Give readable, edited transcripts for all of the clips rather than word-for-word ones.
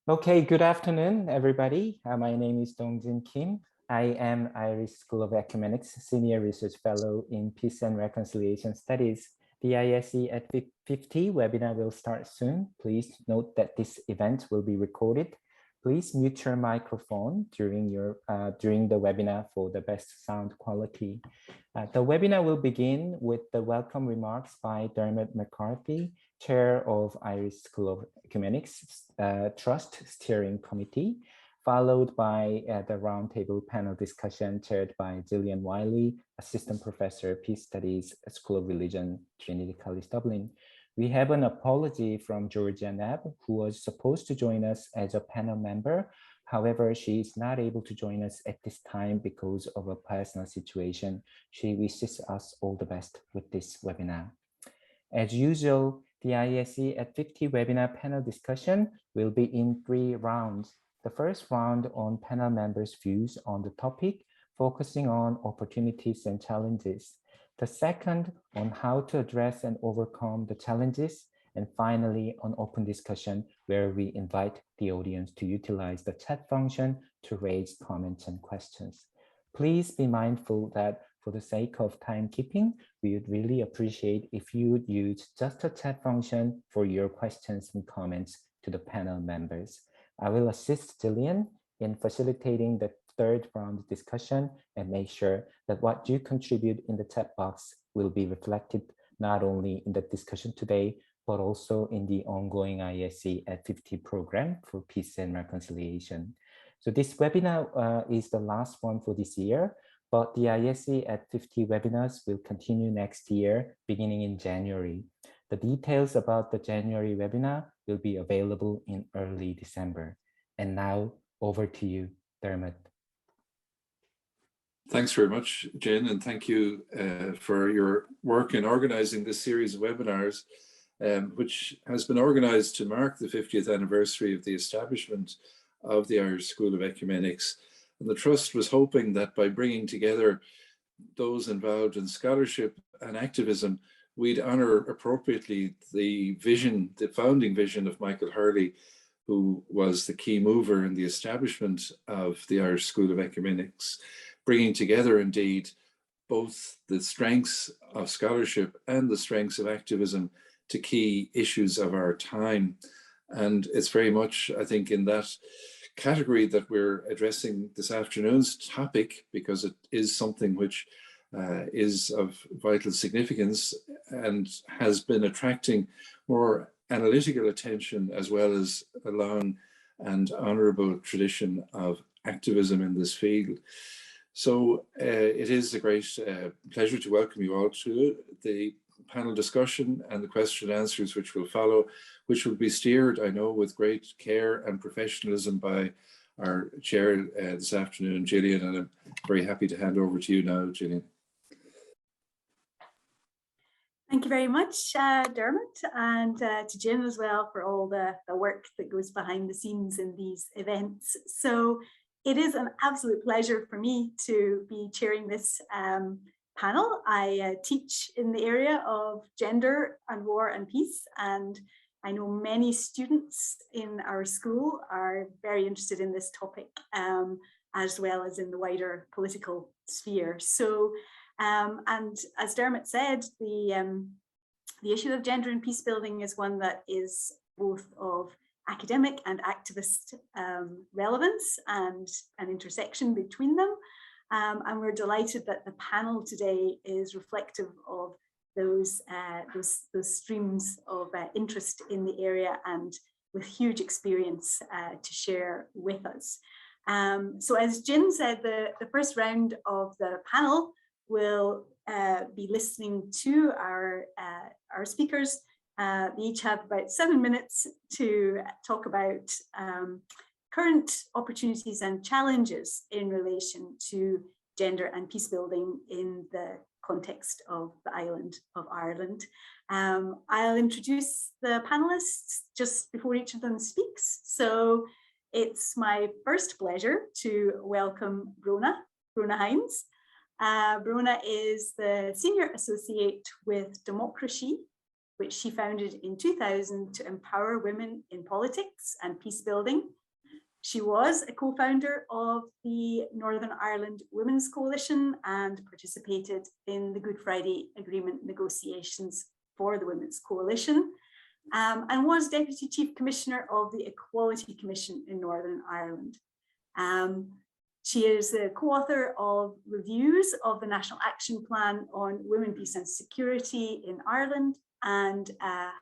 Okay, good afternoon, everybody. My name is Dongjin Kim. I am Irish School of Ecumenics Senior Research Fellow in Peace and Reconciliation Studies. The ISE at 50 webinar will start soon. Please note that this event will be recorded. Please mute your microphone during the webinar for the best sound quality. The webinar will begin with the welcome remarks by Dermot McCarthy, Chair of Irish School of Ecumenics Trust Steering Committee, followed by the roundtable panel discussion chaired by Gillian Wiley, Assistant Professor, Peace Studies, School of Religion, Trinity College Dublin. We have an apology from Georgia Nab, who was supposed to join us as a panel member. However, she is not able to join us at this time because of a personal situation. She wishes us all the best with this webinar. As usual, the ISE at 50 webinar panel discussion will be in 3 rounds. The first round on panel members' views on the topic, focusing on opportunities and challenges. The second on how to address and overcome the challenges. And finally, on open discussion, where we invite the audience to utilize the chat function to raise comments and questions. Please be mindful that for the sake of timekeeping, we would really appreciate if you would use just a chat function for your questions and comments to the panel members. I will assist Gillian in facilitating the third round discussion and make sure that what you contribute in the chat box will be reflected not only in the discussion today, but also in the ongoing ISE at 50 program for peace and reconciliation. So this webinar is the last one for this year, but the ISE at 50 webinars will continue next year, beginning in January. The details about the January webinar will be available in early December. And now over to you, Dermot. Thanks very much, Jen, and thank you for your work in organizing this series of webinars, which has been organized to mark the 50th anniversary of the establishment of the Irish School of Ecumenics. And the Trust was hoping that by bringing together those involved in scholarship and activism, we'd honor appropriately the vision, the founding vision of Michael Hurley, who was the key mover in the establishment of the Irish School of Ecumenics, bringing together indeed both the strengths of scholarship and the strengths of activism to key issues of our time. And it's very much, I think, in that category that we're addressing this afternoon's topic, because it is something which is of vital significance and has been attracting more analytical attention, as well as a long and honourable tradition of activism in this field. So it is a great pleasure to welcome you all to the panel discussion and the question and answers which will follow, which will be steered, I know, with great care and professionalism by our chair this afternoon, Gillian, and I'm very happy to hand over to you now, Gillian. Thank you very much, Dermot, and to Jim as well for all the work that goes behind the scenes in these events. So it is an absolute pleasure for me to be chairing this panel. I teach in the area of gender and war and peace, and I know many students in our school are very interested in this topic, as well as in the wider political sphere. So, and as Dermot said, the issue of gender and peace building is one that is both of academic and activist relevance and an intersection between them. And we're delighted that the panel today is reflective of those streams of interest in the area and with huge experience to share with us. So as Jim said, the first round of the panel will be listening to our speakers. They each have about 7 minutes to talk about current opportunities and challenges in relation to gender and peace building in the context of the island of Ireland. I'll introduce the panelists just before each of them speaks. So it's my first pleasure to welcome Brona Hines. Brona is the Senior Associate with Democracy which she founded in 2000 to empower women in politics and peace building. She was a co-founder of the Northern Ireland Women's Coalition and participated in the Good Friday Agreement negotiations for the Women's Coalition, and was Deputy Chief Commissioner of the Equality Commission in Northern Ireland. She is the co-author of reviews of the National Action Plan on Women, Peace and Security in Ireland, and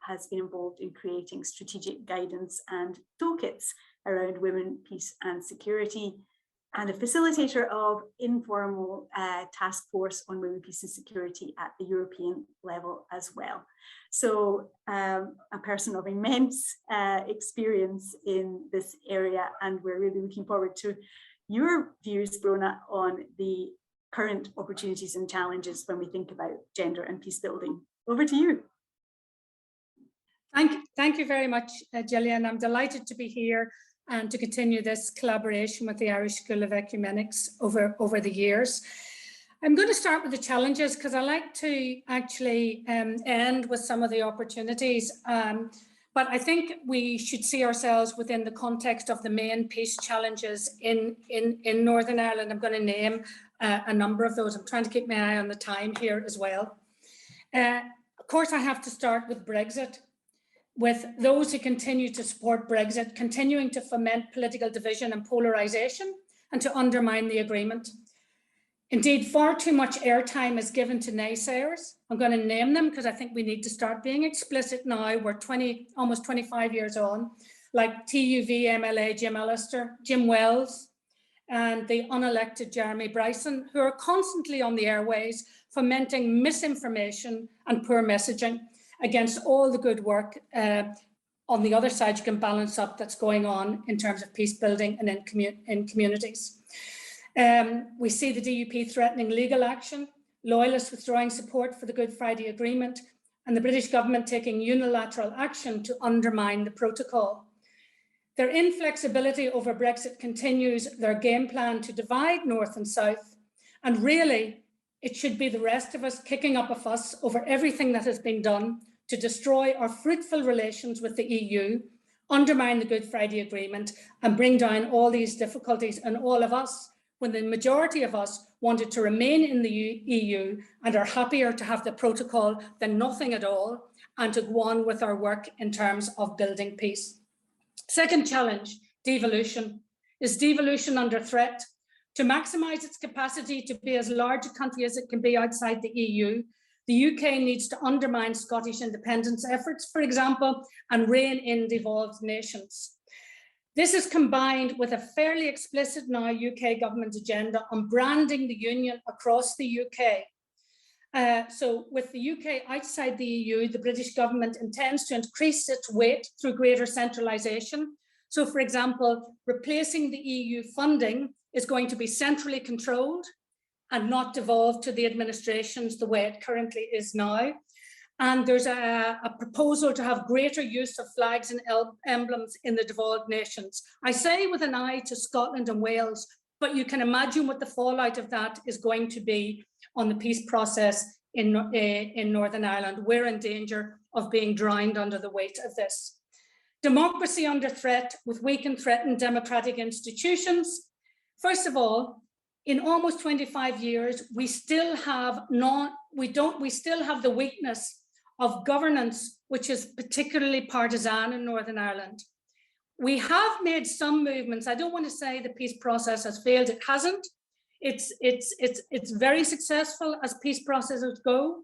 has been involved in creating strategic guidance and toolkits around women, peace and security, and a facilitator of informal task force on women, peace and security at the European level as well. So a person of immense experience in this area, and we're really looking forward to your views, Brona, on the current opportunities and challenges when we think about gender and peace building. Over to you. Thank you very much, Gillian. I'm delighted to be here and to continue this collaboration with the Irish School of Ecumenics over the years. I'm going to start with the challenges because I like to actually end with some of the opportunities. But I think we should see ourselves within the context of the main peace challenges in Northern Ireland. I'm going to name a number of those. I'm trying to keep my eye on the time here as well. Of course, I have to start with Brexit, with those who continue to support Brexit, continuing to foment political division and polarisation and to undermine the agreement. Indeed, far too much airtime is given to naysayers. I'm going to name them because I think we need to start being explicit now. We're almost 25 years on, like TUV MLA Jim Allister, Jim Wells, and the unelected Jeremy Bryson, who are constantly on the airways fomenting misinformation and poor messaging against all the good work on the other side you can balance up that's going on in terms of peace building and in communities. We see the DUP threatening legal action, loyalists withdrawing support for the Good Friday Agreement, and the British government taking unilateral action to undermine the protocol. Their inflexibility over Brexit continues their game plan to divide North and South, and really it should be the rest of us kicking up a fuss over everything that has been done to destroy our fruitful relations with the EU, undermine the Good Friday Agreement, and bring down all these difficulties on all of us, when the majority of us wanted to remain in the EU and are happier to have the protocol than nothing at all, and to go on with our work in terms of building peace. Second challenge, devolution. Is devolution under threat? To maximise its capacity to be as large a country as it can be outside the EU, the UK needs to undermine Scottish independence efforts, for example, and rein in devolved nations. This is combined with a fairly explicit now UK government agenda on branding the union across the UK. So with the UK outside the EU, the British government intends to increase its weight through greater centralisation. So for example, replacing the EU funding is going to be centrally controlled and not devolved to the administrations the way it currently is now. And there's a proposal to have greater use of flags and emblems in the devolved nations. I say with an eye to Scotland and Wales, but you can imagine what the fallout of that is going to be on the peace process in Northern Ireland. We're in danger of being drowned under the weight of this. Democracy under threat with weak and threatened democratic institutions. First of all, in almost 25 years, we still have the weakness of governance, which is particularly partisan in Northern Ireland. We have made some movements. I don't want to say the peace process has failed. It hasn't. It's very successful as peace processes go.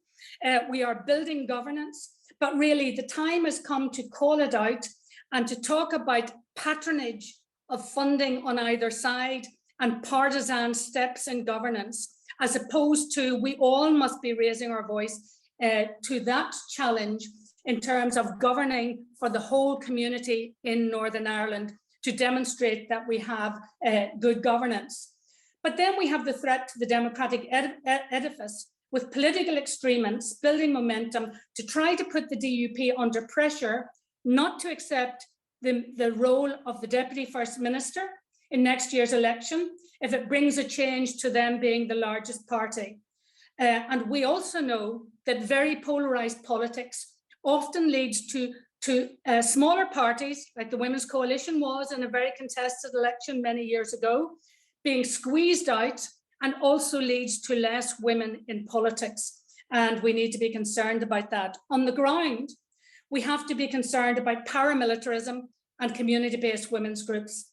We are building governance, but really the time has come to call it out and to talk about patronage of funding on either side and partisan steps in governance, as opposed to we all must be raising our voice to that challenge in terms of governing for the whole community in Northern Ireland to demonstrate that we have good governance. But then we have the threat to the democratic edifice, with political extremists building momentum to try to put the DUP under pressure not to accept the role of the Deputy First Minister in next year's election if it brings a change to them being the largest party. And we also know that very polarised politics often leads to smaller parties, like the Women's Coalition was in a very contested election many years ago, being squeezed out, and also leads to less women in politics. And we need to be concerned about that. On the ground, we have to be concerned about paramilitarism and community-based women's groups.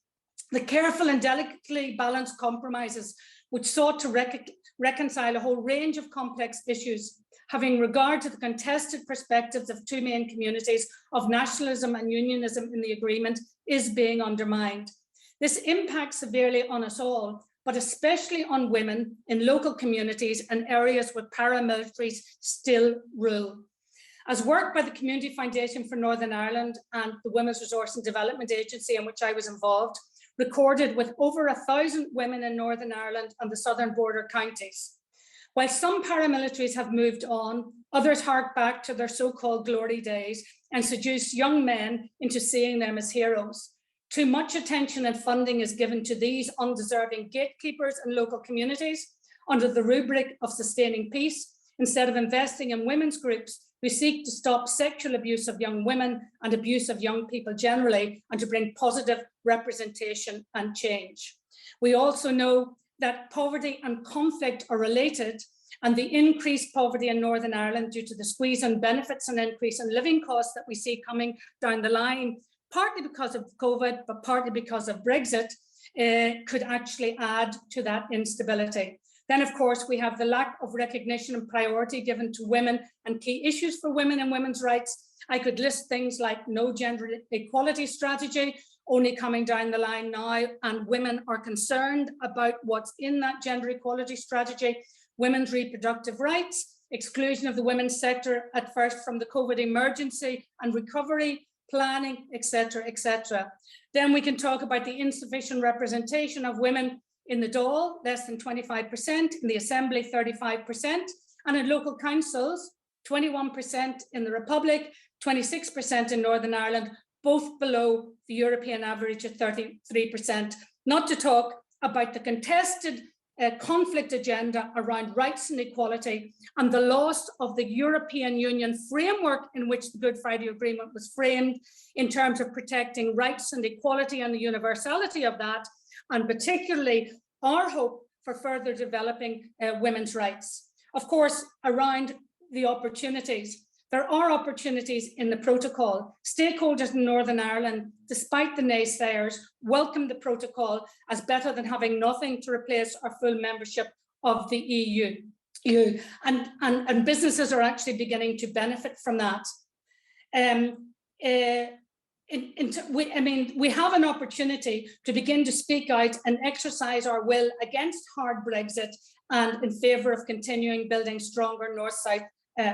The careful and delicately balanced compromises which sought to reconcile a whole range of complex issues, having regard to the contested perspectives of two main communities of nationalism and unionism in the agreement, is being undermined. This impacts severely on us all, but especially on women in local communities and areas where paramilitaries still rule. As work by the Community Foundation for Northern Ireland and the Women's Resource and Development Agency, in which I was involved, recorded with over 1,000 women in Northern Ireland and the southern border counties. While some paramilitaries have moved on, others hark back to their so-called glory days and seduce young men into seeing them as heroes. Too much attention and funding is given to these undeserving gatekeepers in local communities under the rubric of sustaining peace, instead of investing in women's groups who seek to stop sexual abuse of young women and abuse of young people generally, and to bring positive representation and change. We also know that poverty and conflict are related, and the increased poverty in Northern Ireland due to the squeeze on benefits and increase in living costs that we see coming down the line, partly because of COVID, but partly because of Brexit, could actually add to that instability. Then, of course, we have the lack of recognition and priority given to women and key issues for women and women's rights. I could list things like no gender equality strategy, only coming down the line now, and women are concerned about what's in that gender equality strategy, women's reproductive rights, exclusion of the women's sector at first from the COVID emergency and recovery planning, etc., etc. Then we can talk about the insufficient representation of women in the Dáil, less than 25%, in the Assembly, 35%, and in local councils, 21% in the Republic, 26% in Northern Ireland, both below the European average of 33%. Not to talk about the contested conflict agenda around rights and equality, and the loss of the European Union framework in which the Good Friday Agreement was framed in terms of protecting rights and equality and the universality of that, and particularly our hope for further developing women's rights. Of course, around the opportunities, there are opportunities in the protocol. Stakeholders in Northern Ireland, despite the naysayers, welcome the protocol as better than having nothing to replace our full membership of the EU. And businesses are actually beginning to benefit from that. We have an opportunity to begin to speak out and exercise our will against hard Brexit and in favour of continuing building stronger North-South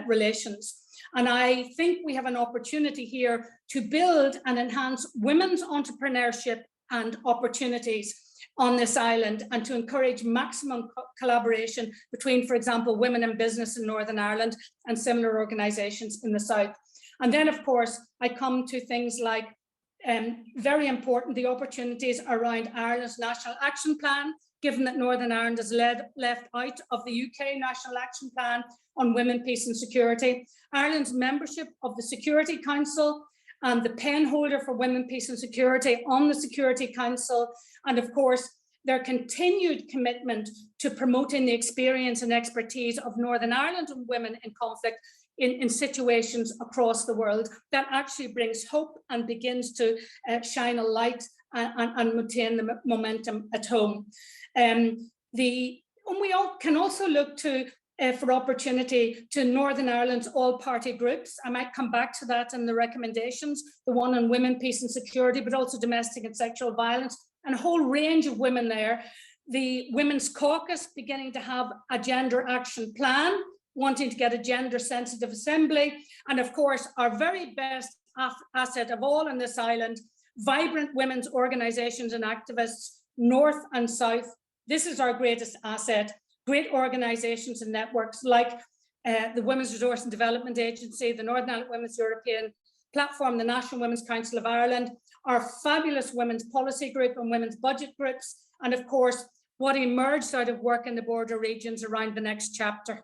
relations. And I think we have an opportunity here to build and enhance women's entrepreneurship and opportunities on this island, and to encourage maximum collaboration between, for example, women in business in Northern Ireland and similar organisations in the South. And then, of course, I come to things like, very important, the opportunities around Ireland's National Action Plan, given that Northern Ireland is left out of the UK National Action Plan on Women, Peace and Security, Ireland's membership of the Security Council, and the pen holder for Women, Peace and Security on the Security Council, and of course, their continued commitment to promoting the experience and expertise of Northern Ireland and women in conflict in situations across the world. That actually brings hope and begins to shine a light and maintain the momentum at home. We can also look to for opportunity to Northern Ireland's all-party groups. I might come back to that in the recommendations, the one on women, peace and security, but also domestic and sexual violence, and a whole range of women there. The Women's Caucus beginning to have a gender action plan, wanting to get a gender-sensitive assembly, and of course, our very best asset of all on this island, vibrant women's organisations and activists, north and south. This is our greatest asset. Great organisations and networks like the Women's Resource and Development Agency, the Northern Ireland Women's European Platform, the National Women's Council of Ireland, our fabulous women's policy group and women's budget groups, and of course, what emerged out of work in the border regions around the next chapter.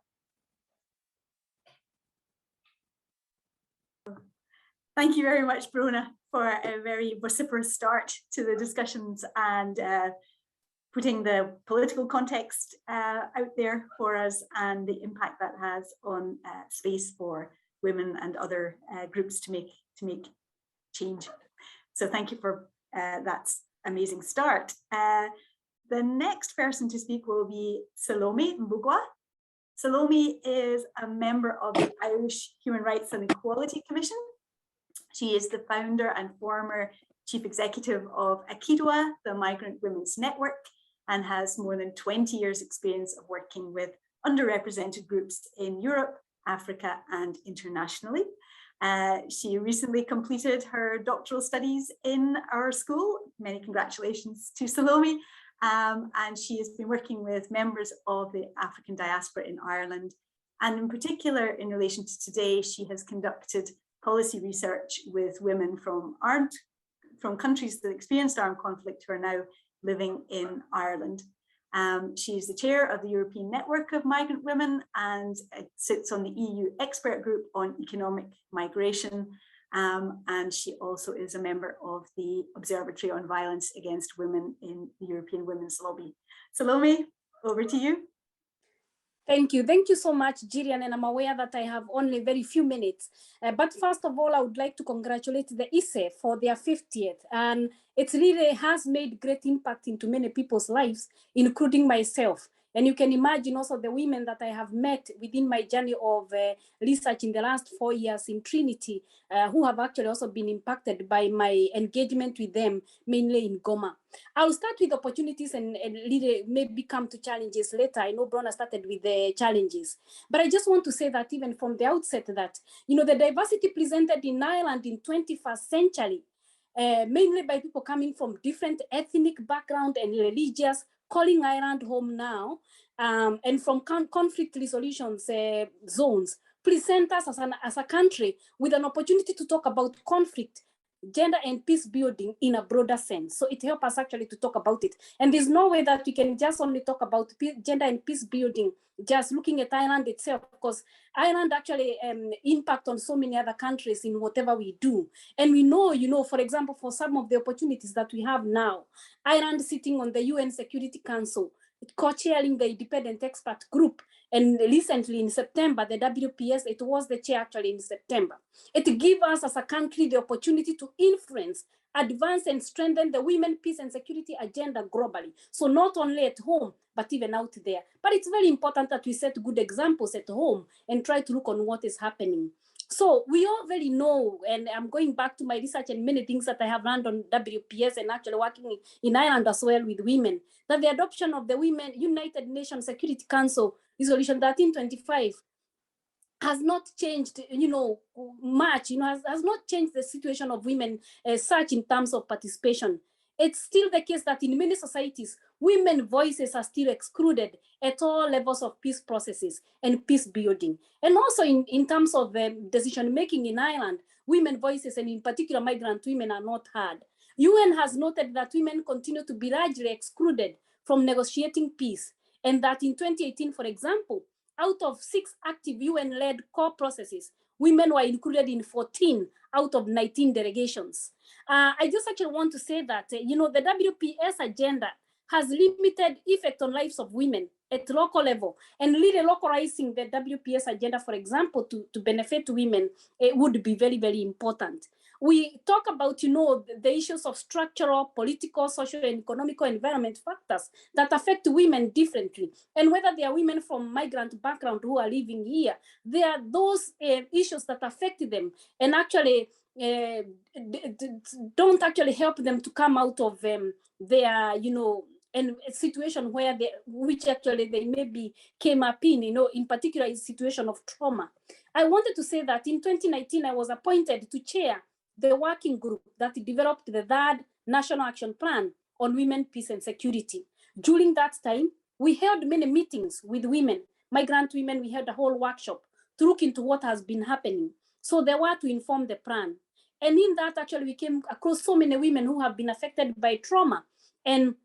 Thank you very much, Brona, for a very vociferous start to the discussions and putting the political context out there for us and the impact that has on space for women and other groups to make change. So thank you for that amazing start. The next person to speak will be Salome Mbugwa. Salome is a member of the Irish Human Rights and Equality Commission. She is the founder and former chief executive of Akidwa, the Migrant Women's Network, and has more than 20 years experience of working with underrepresented groups in Europe, Africa, and internationally. She recently completed her doctoral studies in our school. Many congratulations to Salome. And she has been working with members of the African diaspora in Ireland. And in particular, in relation to today, she has conducted policy research with women from countries that experienced armed conflict who are now living in Ireland. She is the chair of the European Network of Migrant Women and sits on the EU expert group on economic migration. And she also is a member of the Observatory on Violence Against Women in the European Women's Lobby. Salome, over to you. Thank you. Thank you so much, Gillian, and I'm aware that I have only very few minutes. But first of all, I would like to congratulate the ISE for their 50th. And it really has made great impact into many people's lives, including myself. And you can imagine also the women that I have met within my journey of research in the last 4 years in Trinity, who have actually also been impacted by my engagement with them, mainly in Goma. I'll start with opportunities and really maybe come to challenges later. I know Brona started with the challenges, but I just want to say that even from the outset that, you know, the diversity presented in Ireland in 21st century, mainly by people coming from different ethnic background and religious, calling Ireland home now, and from conflict resolutions zones, present us as a country with an opportunity to talk about conflict, gender and peace building in a broader sense. So it helps us actually to talk about it. And there's no way that we can just only talk about gender and peace building, just looking at Ireland itself, because Ireland actually impact on so many other countries in whatever we do. And we know, you know, for example, for some of the opportunities that we have now, Ireland sitting on the UN Security Council, co-chairing the independent expert group. And recently in September, the WPS, it was the chair actually in September. It gives us as a country the opportunity to influence, advance and strengthen the women, peace and security agenda globally. So not only at home, but even out there. But it's very important that we set good examples at home and try to look on what is happening. So we already know, and I'm going back to my research and many things that I have learned on WPS and actually working in Ireland as well with women, that the adoption of the Women United Nations Security Council Resolution 1325 has not changed, you know, much, you know, has not changed the situation of women as such in terms of participation. It's still the case that in many societies, women's voices are still excluded at all levels of peace processes and peace building. And also in terms of decision-making in Ireland, women's voices, and in particular migrant women, are not heard. UN has noted that women continue to be largely excluded from negotiating peace, and that in 2018, for example, out of 6 active UN-led core processes, women were included in 14 out of 19 delegations. I just actually want to say that, you know, the WPS agenda has limited effect on lives of women at local level, and really localizing the WPS agenda, for example, to benefit women, it would be very, very important. We talk about, you know, the issues of structural, political, social, and economical environment factors that affect women differently. And whether they are women from migrant background who are living here, there are those issues that affect them and actually don't actually help them to come out of their, you know, and a situation where which actually they maybe came up in, you know, in particular a situation of trauma. I wanted to say that in 2019, I was appointed to chair the working group that developed the 3rd National Action Plan on Women, Peace and Security. During that time, we held many meetings with women, migrant women. We held a whole workshop to look into what has been happening. So they were to inform the plan. And in that, actually, we came across so many women who have been affected by trauma. And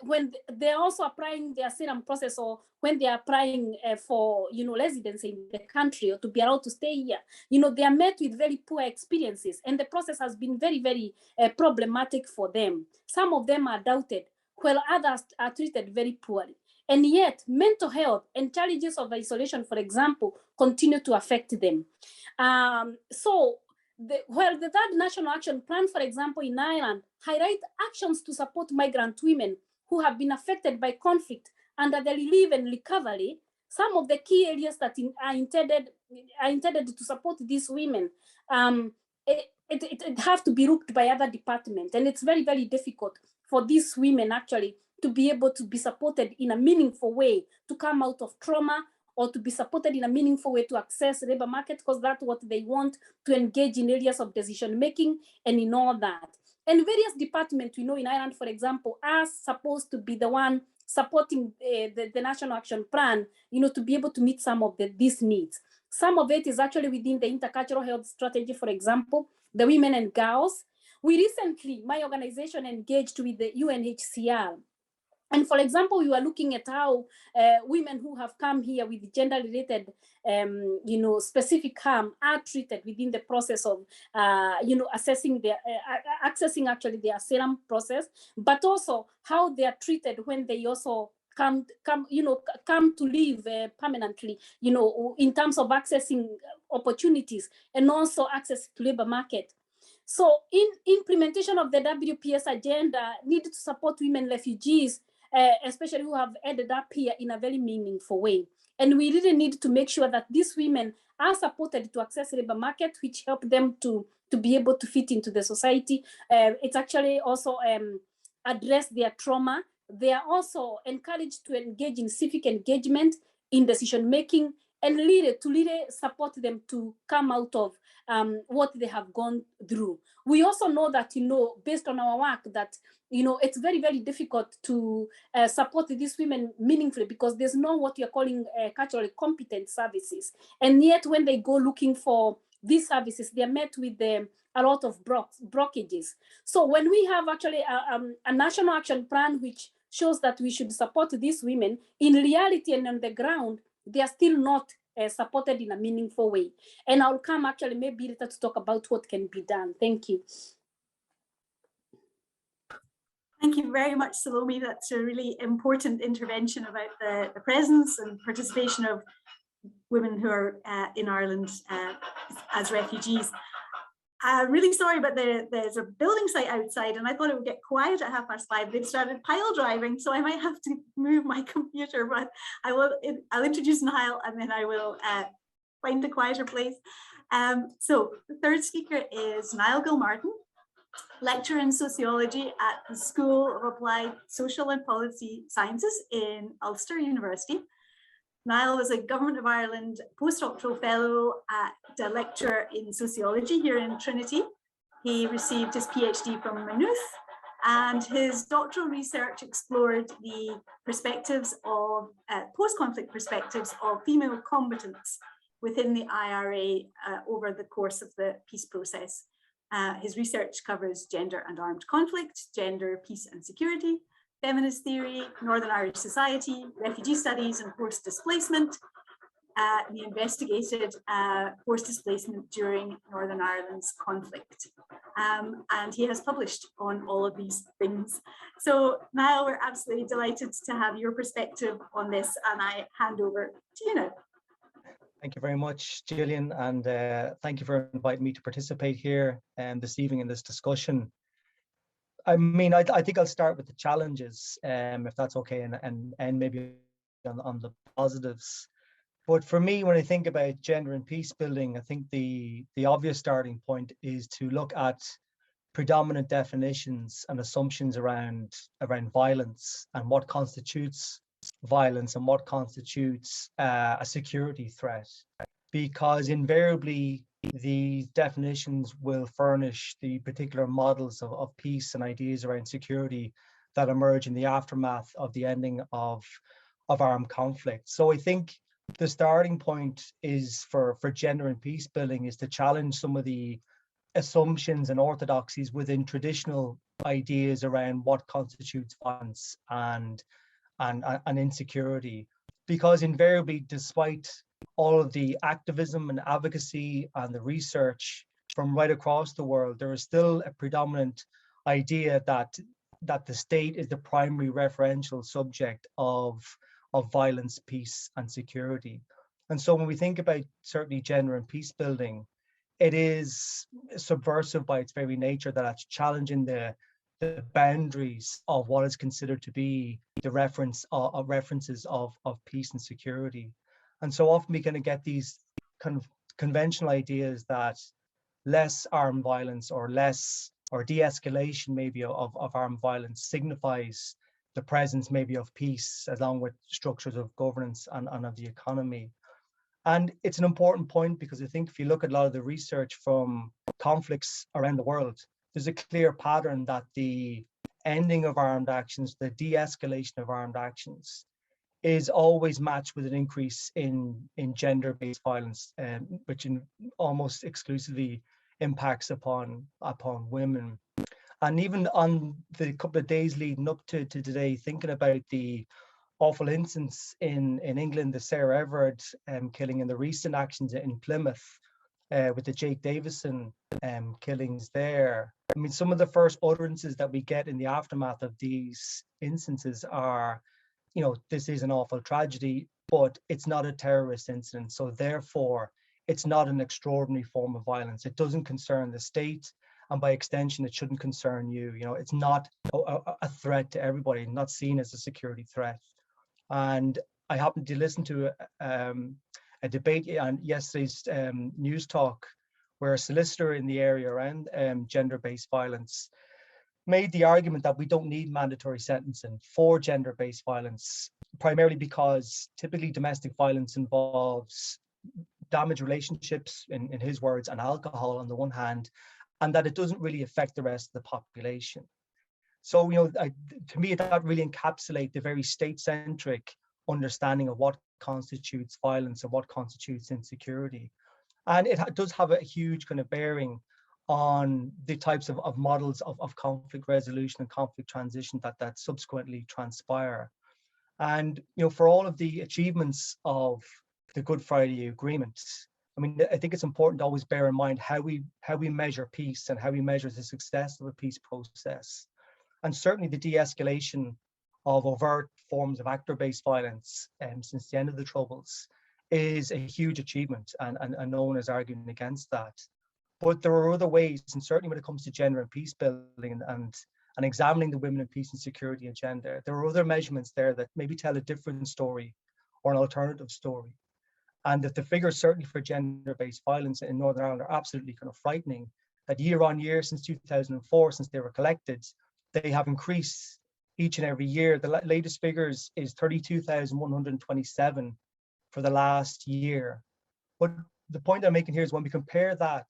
when they're also applying the asylum process, or when they are applying for, residency in the country, or to be allowed to stay here, they are met with very poor experiences, and the process has been very, very problematic for them. Some of them are doubted, while others are treated very poorly. And yet, mental health and challenges of isolation, for example, continue to affect them. While the third National Action Plan, for example, in Ireland, highlight actions to support migrant women who have been affected by conflict under the relief and recovery, some of the key areas that are intended to support these women, it have to be looked by other departments. And it's very, very difficult for these women actually to be able to be supported in a meaningful way to come out of trauma, or to be supported in a meaningful way to access the labor market, because that's what they want, to engage in areas of decision making and in all that. And various departments, in Ireland, for example, are supposed to be the one supporting the National Action Plan, to be able to meet some of these needs. Some of it is actually within the intercultural health strategy, for example, the women and girls. We recently, my organization, engaged with the UNHCR. And for example, we were looking at how women who have come here with gender-related, specific harm are treated within the process of, accessing actually the asylum process, but also how they are treated when they also come to live permanently, in terms of accessing opportunities and also access to labor market. So in implementation of the WPS agenda, needed to support women refugees, especially who have ended up here, in a very meaningful way. And we really need to make sure that these women are supported to access the labor market, which help them to be able to fit into the society. It's actually also address their trauma. They are also encouraged to engage in civic engagement, in decision making, and to support them to come out of what they have gone through. We also know that, based on our work, that it's very, very difficult to support these women meaningfully, because there's no what you're calling culturally competent services. And yet when they go looking for these services, they're met with a lot of blockages. So when we have actually a national action plan which shows that we should support these women, in reality and on the ground, they are still not supported in a meaningful way. And I'll come actually maybe later to talk about what can be done. Thank you. Thank you very much, Salome. That's a really important intervention about the presence and participation of women who are in Ireland as refugees. Really sorry, but there's a building site outside, and I thought it would get quiet at 5:30. They've started pile driving, so I might have to move my computer, but I'll introduce Niall, and then I will find a quieter place. So the third speaker is Niall Gilmartin, lecturer in sociology at the School of Applied Social and Policy Sciences in Ulster University. Niall was a Government of Ireland postdoctoral fellow and a lecturer in sociology here in Trinity. He received his PhD from Maynooth, and his doctoral research explored the perspectives of post-conflict perspectives of female combatants within the IRA over the course of the peace process. His research covers gender and armed conflict, gender, peace and security, feminist theory, Northern Irish society, refugee studies and forced displacement. He investigated forced displacement during Northern Ireland's conflict. And he has published on all of these things. So Niall, we're absolutely delighted to have your perspective on this, and I hand over to you now. Thank you very much, Gillian, and thank you for inviting me to participate here this evening in this discussion. I mean, I think I'll start with the challenges, if that's okay, and maybe on the positives. But for me, when I think about gender and peace building, I think the obvious starting point is to look at predominant definitions and assumptions around violence and what constitutes violence and what constitutes a security threat, because invariably these definitions will furnish the particular models of peace and ideas around security that emerge in the aftermath of the ending of armed conflict. So I think the starting point is for gender and peace building is to challenge some of the assumptions and orthodoxies within traditional ideas around what constitutes violence and insecurity, because invariably, despite all of the activism and advocacy and the research from right across the world, there is still a predominant idea that the state is the primary referential subject of violence, peace, and security. And so when we think about certainly gender and peace building, it is subversive by its very nature, that it's challenging the boundaries of what is considered to be the references of peace and security. And so often we kind of get these kind of conventional ideas that less armed violence or de-escalation maybe of armed violence signifies the presence maybe of peace, along with structures of governance and of the economy. And it's an important point, because I think if you look at a lot of the research from conflicts around the world, there's a clear pattern that the ending of armed actions, the de-escalation of armed actions, is always matched with an increase in gender-based violence, which almost exclusively impacts upon women. And even on the couple of days leading up to today, thinking about the awful incidents in England, the Sarah Everard killing, and the recent actions in Plymouth with the Jake Davison killings there. I mean, some of the first utterances that we get in the aftermath of these instances are, you know, this is an awful tragedy, but it's not a terrorist incident. So therefore, it's not an extraordinary form of violence. It doesn't concern the state, and by extension, it shouldn't concern you. You know, it's not a threat to everybody, not seen as a security threat. And I happened to listen to a debate on yesterday's news talk, where a solicitor in the area around gender-based violence made the argument that we don't need mandatory sentencing for gender-based violence, primarily because typically domestic violence involves damaged relationships, in his words, and alcohol on the one hand, and that it doesn't really affect the rest of the population. So, you know, to me, that really encapsulates the very state-centric understanding of what constitutes violence and what constitutes insecurity. And it does have a huge kind of bearing on the types of models of conflict resolution and conflict transition that subsequently transpire. And, you know, for all of the achievements of the Good Friday Agreement, I mean, I think it's important to always bear in mind how we measure peace and how we measure the success of a peace process. And certainly the de-escalation of overt forms of actor-based violence since the end of the Troubles is a huge achievement, and no one is arguing against that. But there are other ways, and certainly when it comes to gender and peace building and examining the women in peace and security agenda, there are other measurements there that maybe tell a different story or an alternative story. And that the figures certainly for gender-based violence in Northern Ireland are absolutely kind of frightening, that year on year since 2004, since they were collected, they have increased each and every year. The latest figures is 32,127 for the last year. But the point I'm making here is when we compare that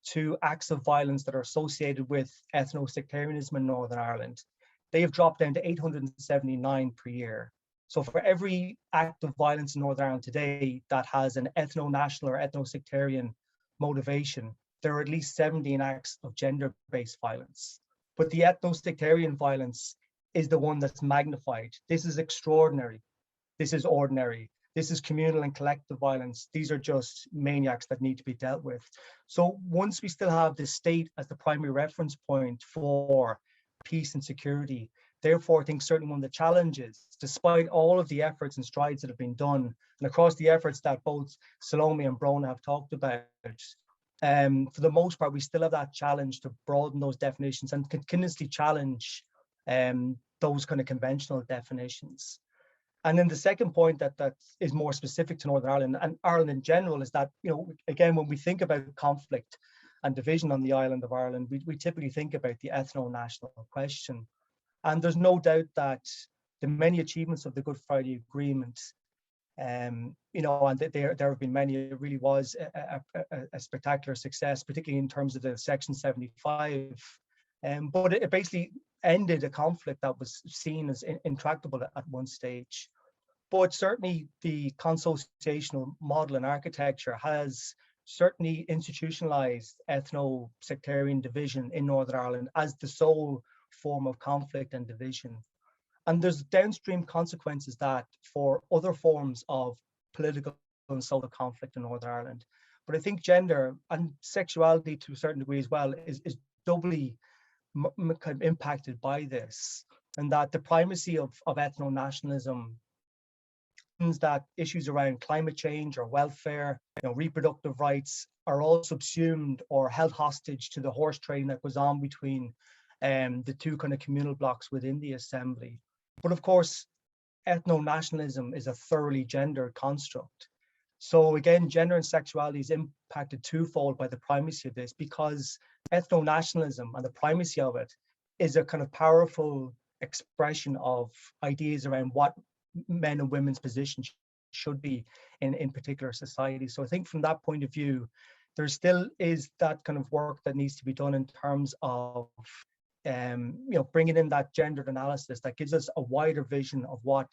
to acts of violence that are associated with ethno-sectarianism in Northern Ireland, they have dropped down to 879 per year. So for every act of violence in Northern Ireland today that has an ethno-national or ethno-sectarian motivation, there are at least 17 acts of gender-based violence. But the ethno-sectarian violence is the one that's magnified. This is extraordinary. This is ordinary. This is communal and collective violence. These are just maniacs that need to be dealt with. So once we still have the state as the primary reference point for peace and security, therefore, I think certainly one of the challenges, despite all of the efforts and strides that have been done, and across the efforts that both Salome and Brona have talked about, for the most part, we still have that challenge to broaden those definitions and continuously challenge those kind of conventional definitions. And then the second point that is more specific to Northern Ireland and Ireland in general is that, you know, again, when we think about conflict and division on the island of Ireland, we typically think about the ethno-national question. And there's no doubt that the many achievements of the Good Friday Agreement, you know, and there have been many, it really was a spectacular success, particularly in terms of the Section 75. But it basically ended a conflict that was seen as intractable at one stage. But certainly the consociational model and architecture has certainly institutionalized ethno-sectarian division in Northern Ireland as the sole form of conflict and division. And there's downstream consequences that for other forms of political and social conflict in Northern Ireland. But I think gender and sexuality to a certain degree as well is doubly kind of impacted by this, and that the primacy of ethno-nationalism means that issues around climate change or welfare, reproductive rights are all subsumed or held hostage to the horse trading that goes on between the two kind of communal blocks within the assembly. But of course, ethno-nationalism is a thoroughly gendered construct. So again, gender and sexuality is impacted twofold by the primacy of this, because ethno-nationalism and the primacy of it is a kind of powerful expression of ideas around what men and women's positions should be in particular societies. So I think from that point of view, there still is that kind of work that needs to be done in terms of bringing in that gendered analysis that gives us a wider vision of what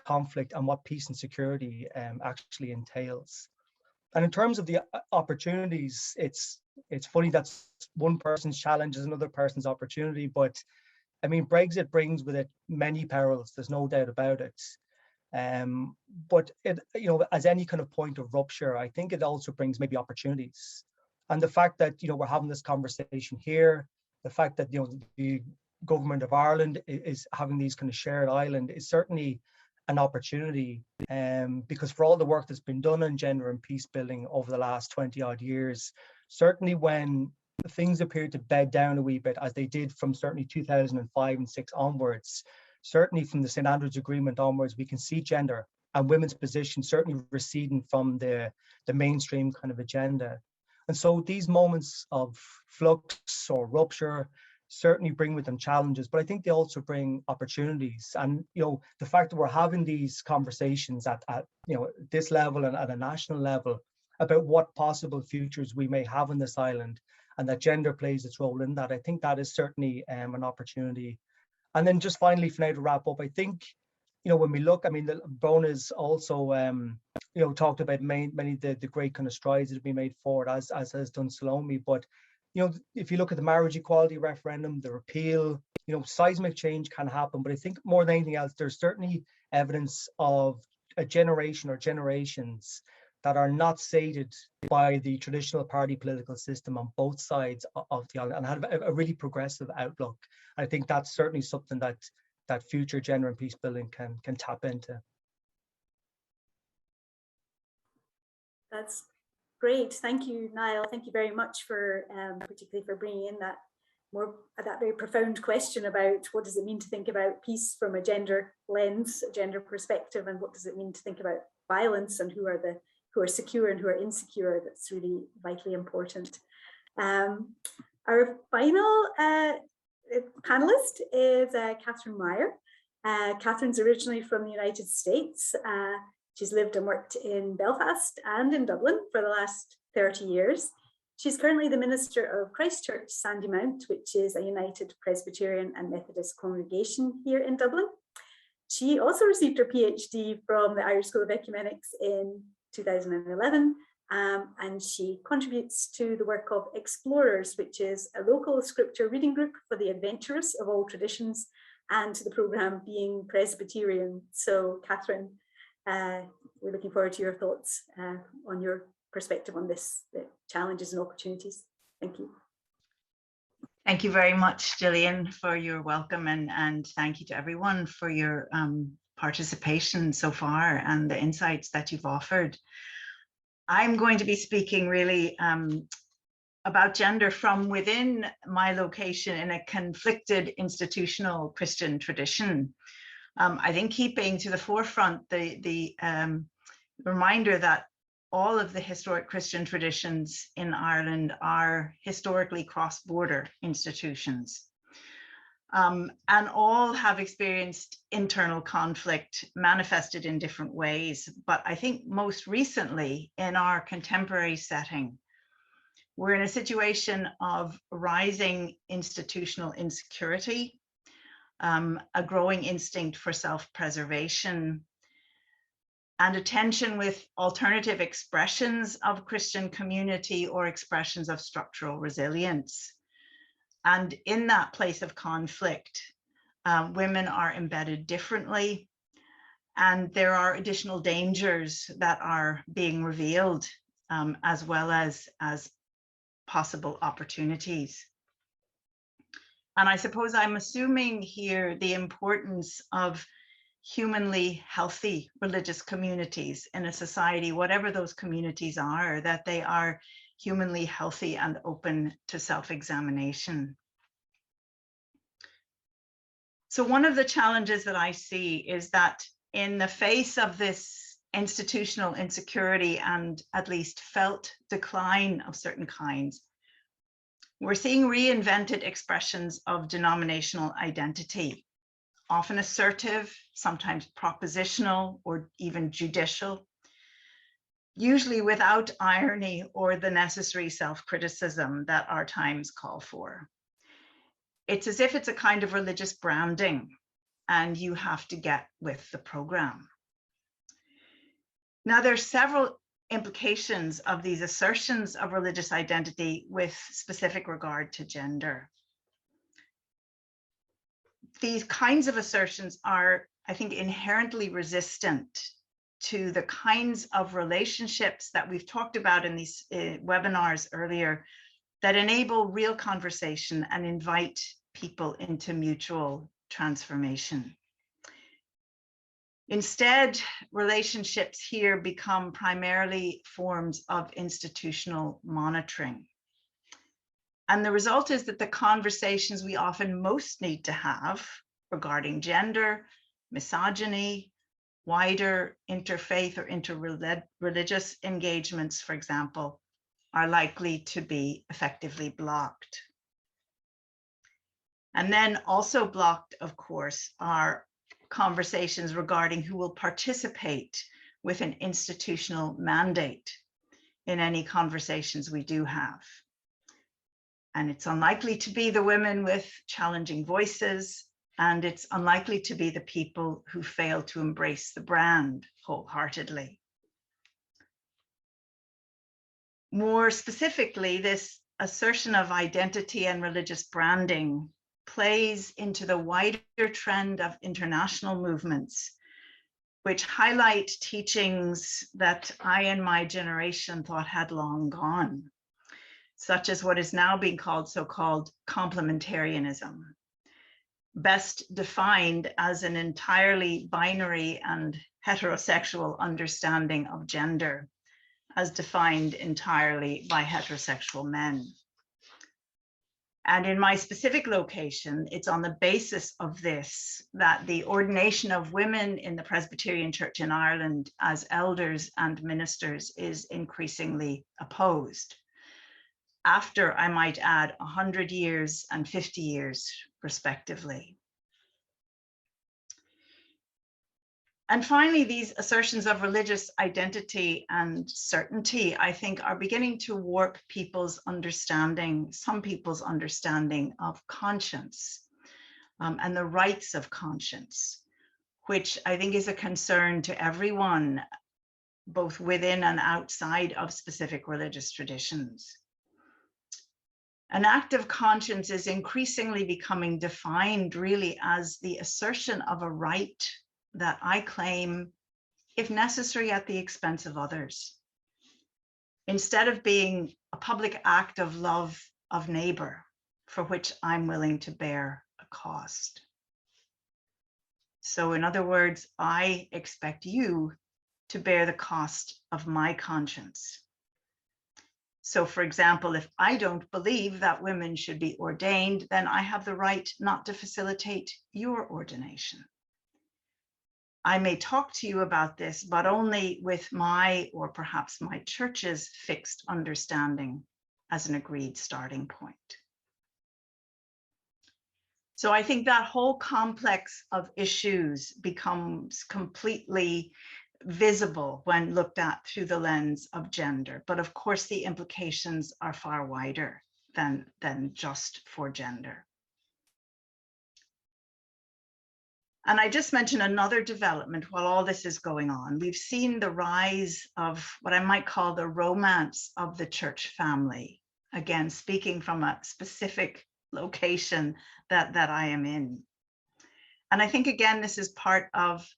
conflict and what peace and security actually entails. And in terms of the opportunities, it's funny that one person's challenge is another person's opportunity, but I mean, Brexit brings with it many perils, there's no doubt about it. But it, as any kind of point of rupture, I think it also brings maybe opportunities. And the fact that, we're having this conversation here, the fact that, the government of Ireland is having these kind of shared island is certainly an opportunity, because for all the work that's been done on gender and peace building over the last 20 odd years, certainly when things appeared to bed down a wee bit, as they did from certainly 2005 and 6 onwards, certainly from the St. Andrews Agreement onwards, we can see gender and women's position certainly receding from the mainstream kind of agenda. And so these moments of flux or rupture certainly bring with them challenges, but I think they also bring opportunities. And the fact that we're having these conversations at this level and at a national level about what possible futures we may have in this island, and that gender plays its role in that, I think that is certainly an opportunity. And then just finally, for now to wrap up, I think when we look, I mean, Bona's also talked about many of the great kind of strides that have been made forward, as has done Salome. But if you look at the marriage equality referendum, the repeal, seismic change can happen. But I think more than anything else, there's certainly evidence of a generation or generations that are not sated by the traditional party political system on both sides of the island and have a really progressive outlook. I think that's certainly something that future gender and peace building can tap into. That's great. Thank you, Niall. Thank you very much for particularly for bringing in that very profound question about what does it mean to think about peace from a gender lens, a gender perspective, and what does it mean to think about violence and who are secure and who are insecure. That's really vitally important. Our final panelist is Catherine Meyer. Catherine's originally from the United States. She's lived and worked in Belfast and in Dublin for the last 30 years. She's currently the minister of Christchurch Sandymount, which is a United Presbyterian and Methodist congregation here in Dublin. She also received her PhD from the Irish School of Ecumenics in 2011, and she contributes to the work of Explorers, which is a local scripture reading group for the adventurous of all traditions, and to the programme Being Presbyterian. So, Catherine, we're looking forward to your thoughts on your perspective on this, the challenges and opportunities. Thank you. Thank you very much, Gillian, for your welcome, and thank you to everyone for your participation so far and the insights that you've offered. I'm going to be speaking really about gender from within my location in a conflicted institutional Christian tradition. I think keeping to the forefront the reminder that all of the historic Christian traditions in Ireland are historically cross-border institutions. And all have experienced internal conflict manifested in different ways. But I think most recently in our contemporary setting, we're in a situation of rising institutional insecurity, a growing instinct for self-preservation, and a tension with alternative expressions of Christian community or expressions of structural resilience. And in that place of conflict, women are embedded differently, and there are additional dangers that are being revealed, as well as possible opportunities. And I suppose I'm assuming here the importance of humanly healthy religious communities in a society, whatever those communities are, that they are humanly healthy and open to self-examination. So one of the challenges that I see is that in the face of this institutional insecurity and at least felt decline of certain kinds, we're seeing reinvented expressions of denominational identity, often assertive, sometimes propositional, or even judicial, usually without irony or the necessary self-criticism that our times call for. It's as if it's a kind of religious branding, and you have to get with the program. Now, there's several implications of these assertions of religious identity with specific regard to gender. These kinds of assertions are, I think, inherently resistant to the kinds of relationships that we've talked about in these webinars earlier that enable real conversation and invite people into mutual transformation. Instead, relationships here become primarily forms of institutional monitoring. And the result is that the conversations we often most need to have regarding gender, misogyny, wider interfaith or interreligious engagements, for example, are likely to be effectively blocked. And then also blocked, of course, are conversations regarding who will participate with an institutional mandate in any conversations we do have. And it's unlikely to be the women with challenging voices, and it's unlikely to be the people who fail to embrace the brand wholeheartedly. More specifically, this assertion of identity and religious branding plays into the wider trend of international movements, which highlight teachings that I and my generation thought had long gone, such as what is now being called so-called complementarianism, best defined as an entirely binary and heterosexual understanding of gender, as defined entirely by heterosexual men. And in my specific location, it's on the basis of this that the ordination of women in the Presbyterian Church in Ireland as elders and ministers is increasingly opposed, after, I might add, 100 years and 50 years, respectively. And finally, these assertions of religious identity and certainty, I think, are beginning to warp people's understanding, some people's understanding of conscience and the rights of conscience, which I think is a concern to everyone, both within and outside of specific religious traditions. An act of conscience is increasingly becoming defined really as the assertion of a right that I claim, if necessary, at the expense of others, instead of being a public act of love of neighbor for which I'm willing to bear a cost. So in other words, I expect you to bear the cost of my conscience. So for example, if I don't believe that women should be ordained, then I have the right not to facilitate your ordination. I may talk to you about this, but only with my, or perhaps my church's, fixed understanding as an agreed starting point. So I think that whole complex of issues becomes completely visible when looked at through the lens of gender. But of course, the implications are far wider than just for gender. And I just mentioned another development while all this is going on. We've seen the rise of what I might call the romance of the church family. Again, speaking from a specific location that I am in. And I think, again, this is part of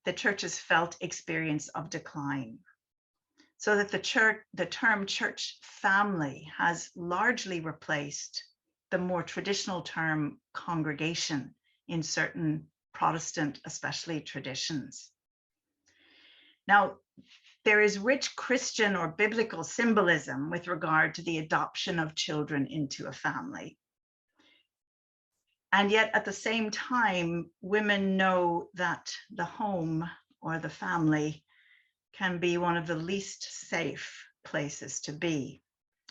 the church's felt experience of decline. So that the term church family has largely replaced the more traditional term congregation in certain Protestant, especially traditions. Now, there is rich Christian or biblical symbolism with regard to the adoption of children into a family. And yet at the same time, women know that the home or the family can be one of the least safe places to be.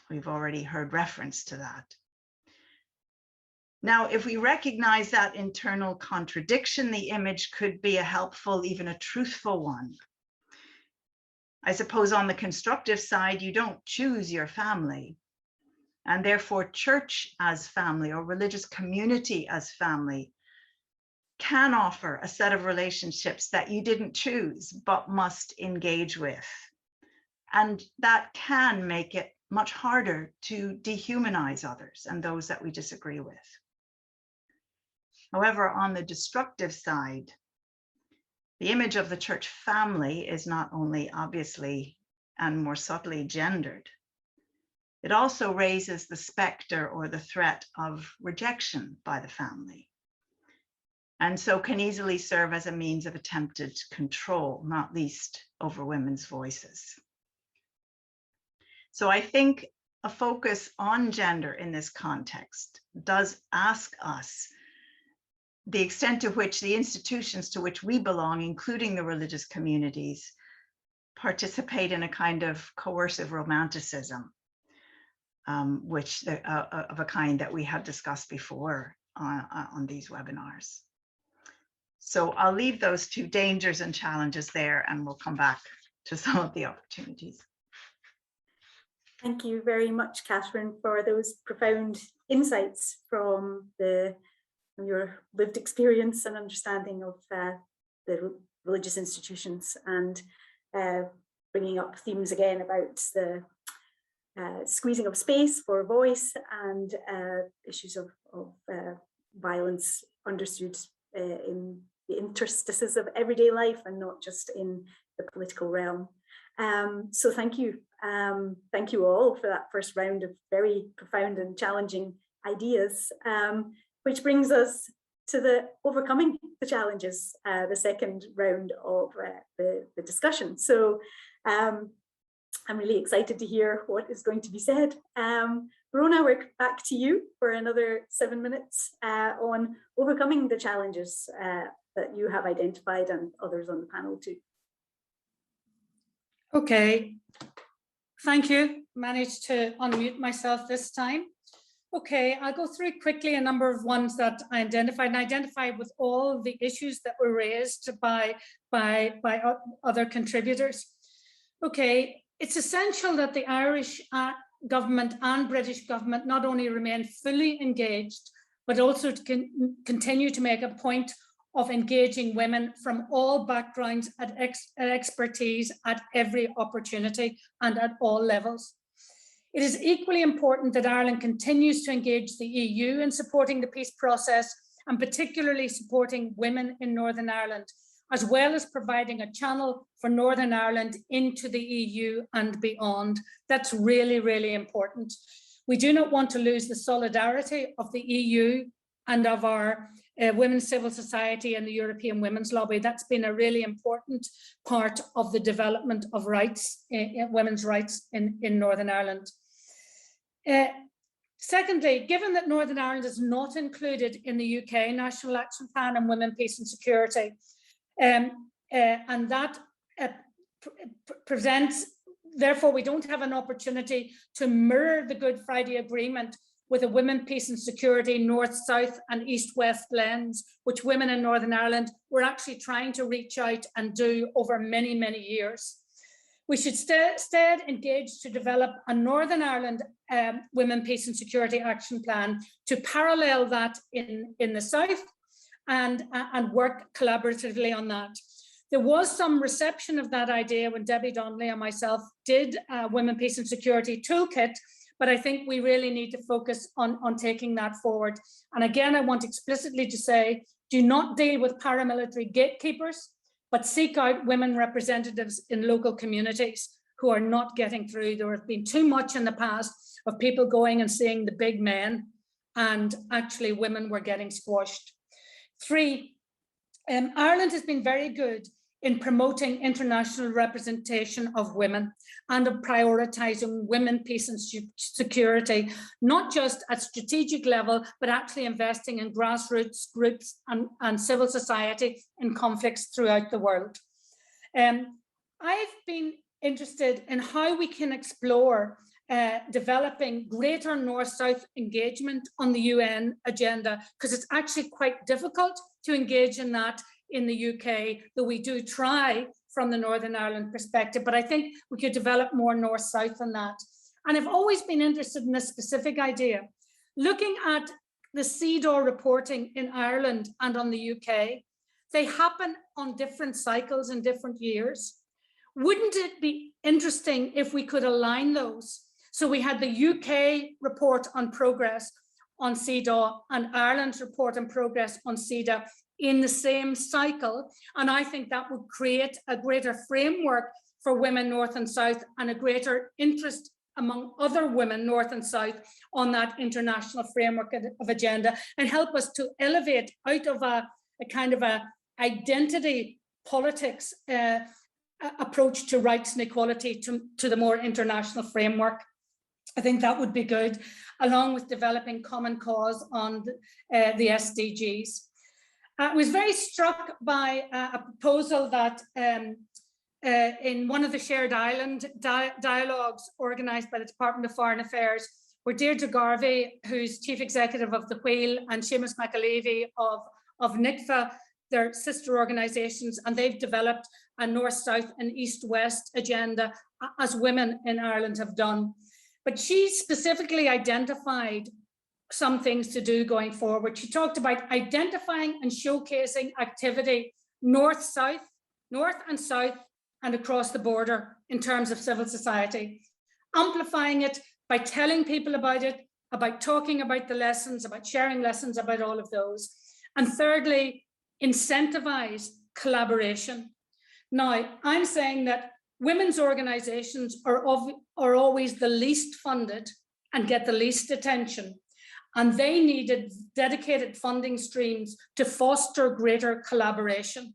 We've already heard reference to that. Now, if we recognize that internal contradiction, the image could be a helpful, even a truthful one. I suppose on the constructive side, you don't choose your family, and therefore church as family or religious community as family can offer a set of relationships that you didn't choose but must engage with. And that can make it much harder to dehumanize others and those that we disagree with. However, on the destructive side, the image of the church family is not only obviously and more subtly gendered, it also raises the specter or the threat of rejection by the family, and so can easily serve as a means of attempted control, not least over women's voices. So I think a focus on gender in this context does ask us the extent to which the institutions to which we belong, including the religious communities, participate in a kind of coercive romanticism, of a kind that we have discussed before on these webinars. So I'll leave those two dangers and challenges there, and we'll come back to some of the opportunities. Thank you very much, Catherine, for those profound insights from your lived experience and understanding of the religious institutions, and bringing up themes again about the squeezing of space for voice and issues of violence understood in the interstices of everyday life and not just in the political realm. So thank you all for that first round of very profound and challenging ideas, which brings us to the overcoming the challenges, the second round of the discussion. So I'm really excited to hear what is going to be said. Verona, we're back to you for another 7 minutes on overcoming the challenges that you have identified and others on the panel too. Okay, thank you. Managed to unmute myself this time. Okay, I'll go through quickly a number of ones that I identified with all the issues that were raised by other contributors. Okay, it's essential that the Irish government and British government not only remain fully engaged, but also to continue to make a point of engaging women from all backgrounds and expertise at every opportunity and at all levels. It is equally important that Ireland continues to engage the EU in supporting the peace process, and particularly supporting women in Northern Ireland, as well as providing a channel for Northern Ireland into the EU and beyond. That's really, really important. We do not want to lose the solidarity of the EU and of our women's civil society and the European Women's Lobby. That's been a really important part of the development of rights, women's rights in Northern Ireland. Secondly, given that Northern Ireland is not included in the UK National Action Plan on Women, Peace and Security, and that presents, therefore we don't have an opportunity to mirror the Good Friday Agreement with a women, peace and security, north-south and east-west lens, which women in Northern Ireland were actually trying to reach out and do over many, many years. We should instead engage to develop a Northern Ireland Women, Peace and Security Action Plan to parallel that in the south, and work collaboratively on that. There was some reception of that idea when Debbie Donnelly and myself did Women, Peace and Security Toolkit, but I think we really need to focus on taking that forward. And again, I want explicitly to say, do not deal with paramilitary gatekeepers, but seek out women representatives in local communities who are not getting through. There has been too much in the past of people going and seeing the big men, and actually women were getting squashed. 3, Ireland has been very good in promoting international representation of women and of prioritizing women, peace and security, not just at strategic level, but actually investing in grassroots groups and civil society in conflicts throughout the world. I've been interested in how we can explore developing greater North-South engagement on the UN agenda, because it's actually quite difficult to engage in that in the UK, though we do try from the Northern Ireland perspective, but I think we could develop more North-South than that. And I've always been interested in this specific idea. Looking at the CEDAW reporting in Ireland and on the UK, they happen on different cycles in different years. Wouldn't it be interesting if we could align those? So we had the UK report on progress on CEDAW and Ireland's report on progress on CEDAW in the same cycle. And I think that would create a greater framework for women North and South and a greater interest among other women North and South on that international framework of agenda, and help us to elevate out of a kind of a identity politics approach to rights and equality to the more international framework. I think that would be good, along with developing common cause on the SDGs. I was very struck by a proposal that in one of the Shared Island dialogues organised by the Department of Foreign Affairs, where Deirdre Garvey, who's Chief Executive of The Wheel, and Seamus McAlevey of NICFA, their sister organisations, and they've developed a North-South and East-West agenda, as women in Ireland have done. But she specifically identified some things to do going forward. She talked about identifying and showcasing activity North and South and across the border in terms of civil society, amplifying it by telling people about it, about talking about the lessons, about sharing lessons about all of those. And thirdly, incentivize collaboration. Now, I'm saying that women's organizations are always the least funded and get the least attention. And they needed dedicated funding streams to foster greater collaboration.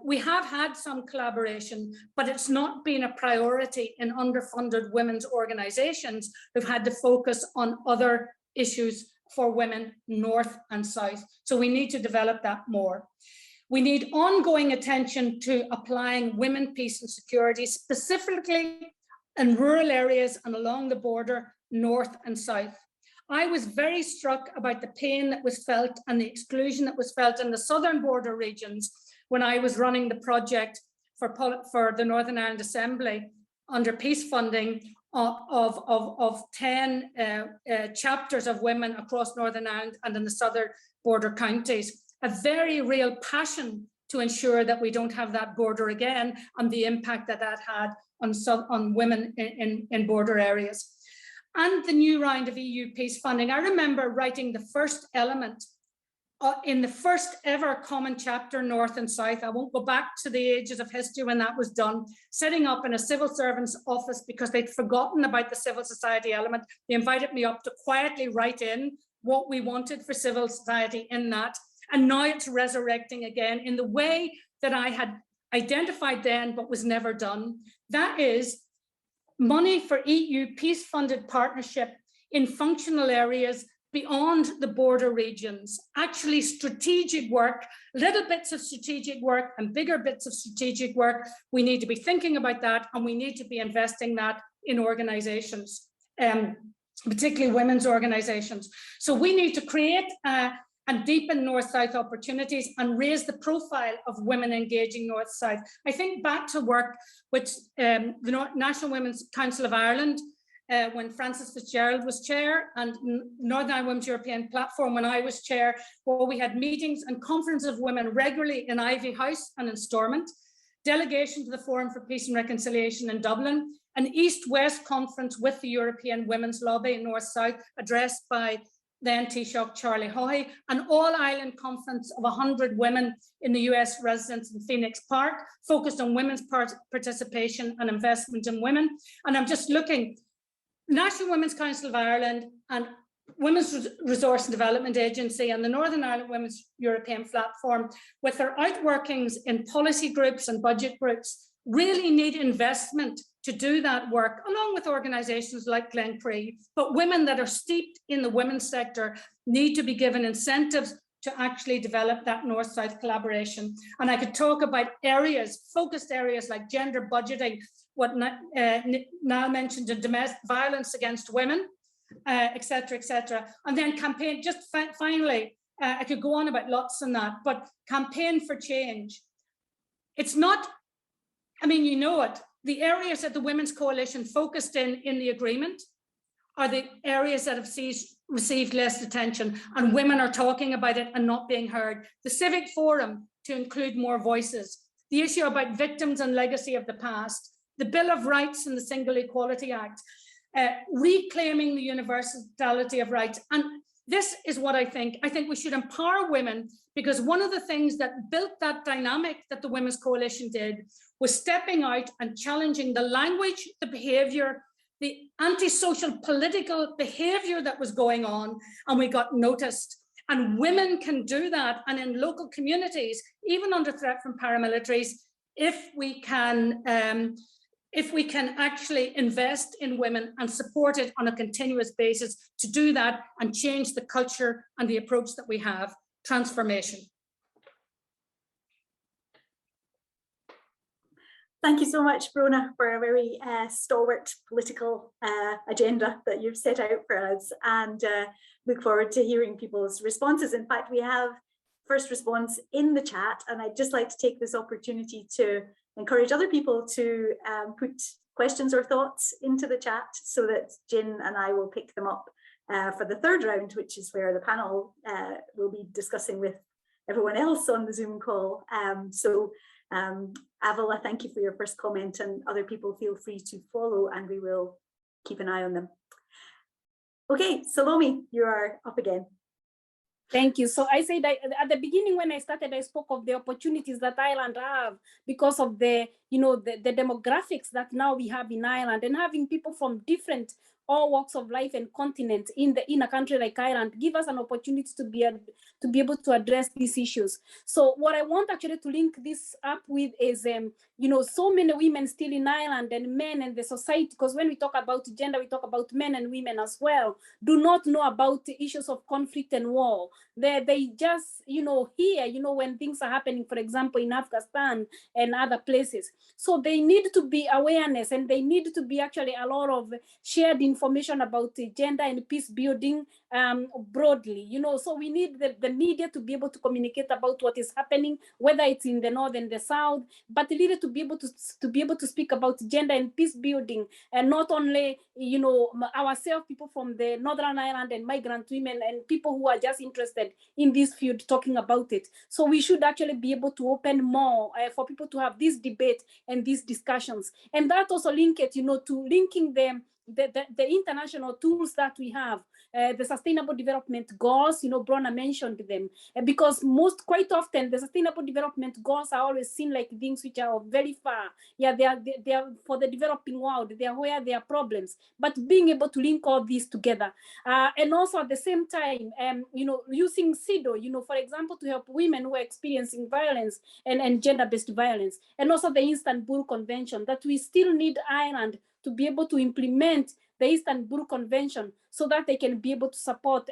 We have had some collaboration, but it's not been a priority in underfunded women's organizations who've had to focus on other issues for women North and South. So we need to develop that more. We need ongoing attention to applying women, peace and security, specifically in rural areas and along the border, North and South. I was very struck about the pain that was felt and the exclusion that was felt in the southern border regions when I was running the project for the Northern Ireland Assembly under peace funding of 10 chapters of women across Northern Ireland and in the southern border counties. A very real passion to ensure that we don't have that border again and the impact that that had on women in border areas. And the new round of EU peace funding. I remember writing the first element in the first ever common chapter, North and South. I won't go back to the ages of history when that was done, setting up in a civil servant's office because they'd forgotten about the civil society element. They invited me up to quietly write in what we wanted for civil society in that. And now it's resurrecting again in the way that I had identified then, but was never done. That is money for EU peace-funded partnership in functional areas beyond the border regions, actually strategic work, little bits of strategic work and bigger bits of strategic work. We need to be thinking about that, and we need to be investing that in organizations, particularly women's organizations. So we need to create and deepen North-South opportunities and raise the profile of women engaging North-South. I think back to work which the National Women's Council of Ireland when Frances Fitzgerald was chair, and Northern Ireland Women's European Platform when I was chair, where we had meetings and conferences of women regularly in Ivy House and in Stormont, delegation to the Forum for Peace and Reconciliation in Dublin, an East-West conference with the European Women's Lobby in North-South, addressed by then Taoiseach Charlie Haughey, an all-island conference of 100 women in the US residents in Phoenix Park, focused on women's participation and investment in women. And I'm just looking, National Women's Council of Ireland and Women's Resource and Development Agency and the Northern Ireland Women's European Platform, with their outworkings in policy groups and budget groups, really need investment to do that work, along with organisations like Glencree. But women that are steeped in the women's sector need to be given incentives to actually develop that North-South collaboration. And I could talk about areas, focused areas like gender budgeting, what Niall mentioned, in domestic violence against women, et cetera, and then campaign, just finally, I could go on about lots on that, but campaign for change. It's not, I mean, you know it, the areas that the Women's Coalition focused in the agreement are the areas that have received less attention, and women are talking about it and not being heard. The Civic Forum to include more voices, the issue about victims and legacy of the past, the Bill of Rights and the Single Equality Act, reclaiming the universality of rights. And this is what I think we should empower women, because one of the things that built that dynamic that the Women's Coalition did was stepping out and challenging the language, the behaviour, the antisocial political behaviour that was going on, and we got noticed. And women can do that, and in local communities, even under threat from paramilitaries, if we can actually invest in women and support it on a continuous basis to do that and change the culture and the approach that we have, transformation. Thank you so much, Brona, for a very stalwart political agenda that you've set out for us, and look forward to hearing people's responses. In fact, we have first response in the chat, and I'd just like to take this opportunity to encourage other people to put questions or thoughts into the chat so that Jin and I will pick them up for the third round, which is where the panel will be discussing with everyone else on the Zoom call. Avila, thank you for your first comment, and other people feel free to follow, and we will keep an eye on them. Okay, Salome, you are up again. Thank you. So I said at the beginning when I started, I spoke of the opportunities that Ireland have because of the demographics that now we have in Ireland, and having people from different all walks of life and continents in a country like Ireland give us an opportunity to be able to address these issues. So what I want actually to link this up with is so many women still in Ireland, and men and the society, because when we talk about gender, we talk about men and women as well, do not know about the issues of conflict and war. They just hear when things are happening, for example, in Afghanistan and other places. So they need to be awareness, and they need to be actually a lot of shared information about gender and peace building broadly. So we need the media to be able to communicate about what is happening, whether it's in the north and the south, but really to be able to speak about gender and peace building, and not only ourselves, people from the Northern Ireland and migrant women and people who are just interested in this field talking about it. So we should actually be able to open more for people to have this debate and these discussions, and that also link it to linking them the international tools that we have, the Sustainable Development Goals, Brona mentioned them, because quite often the Sustainable Development Goals are always seen like things which are very far. Yeah, they are for the developing world. They are where there are problems, but being able to link all these together, and also at the same time, using CEDAW, for example, to help women who are experiencing violence and gender-based violence, and also the Istanbul Convention, that we still need Ireland to be able to implement the Istanbul Convention so that they can be able to support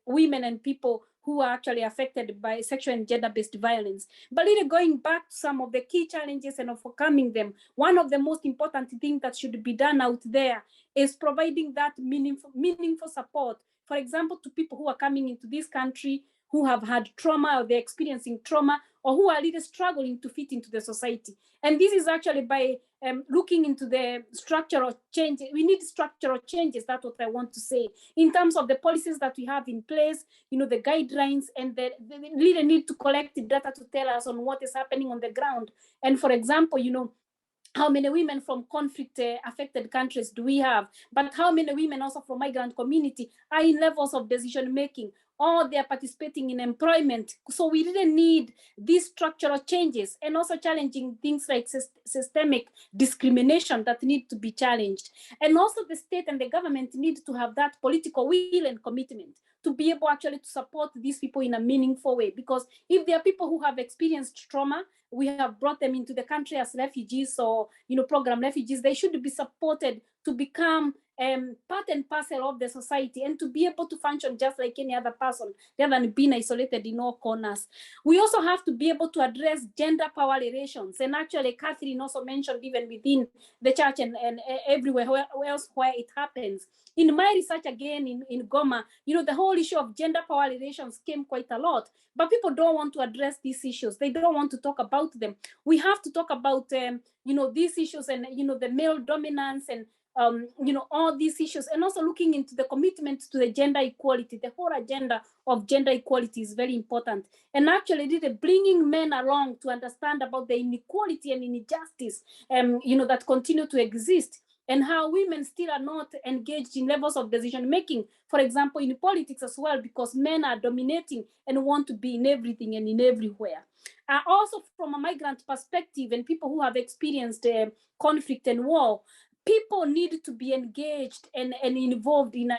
women and people who are actually affected by sexual and gender-based violence. But really going back to some of the key challenges and overcoming them, one of the most important things that should be done out there is providing that meaningful support, for example, to people who are coming into this country who have had trauma, or they're experiencing trauma, or who are really struggling to fit into the society. And this is actually by looking into the structural changes. We need structural changes. That's what I want to say. In terms of the policies that we have in place, the guidelines, and the leader need to collect the data to tell us on what is happening on the ground. And for example, how many women from conflict affected countries do we have? But how many women also from migrant community are in levels of decision making, or they are participating in employment? So we really need these structural changes, and also challenging things like systemic discrimination that need to be challenged. And also the state and the government need to have that political will and commitment to be able actually to support these people in a meaningful way. Because if there are people who have experienced trauma, we have brought them into the country as refugees or program refugees, they should be supported to become part and parcel of the society, and to be able to function just like any other person, rather than being isolated in all corners. We also have to be able to address gender power relations. And actually, Catherine also mentioned, even within the church and everywhere else where it happens. In my research, again, in Goma, the whole issue of gender power relations came quite a lot, but people don't want to address these issues. They don't want to talk about them. We have to talk about, these issues, and, the male dominance, and all these issues, and also looking into the commitment to the gender equality. The whole agenda of gender equality is very important, and actually bringing men along to understand about the inequality and injustice that continue to exist, and how women still are not engaged in levels of decision making, for example, in politics as well, because men are dominating and want to be in everything and in everywhere. Also, from a migrant perspective, and people who have experienced conflict and war, people need to be engaged and involved in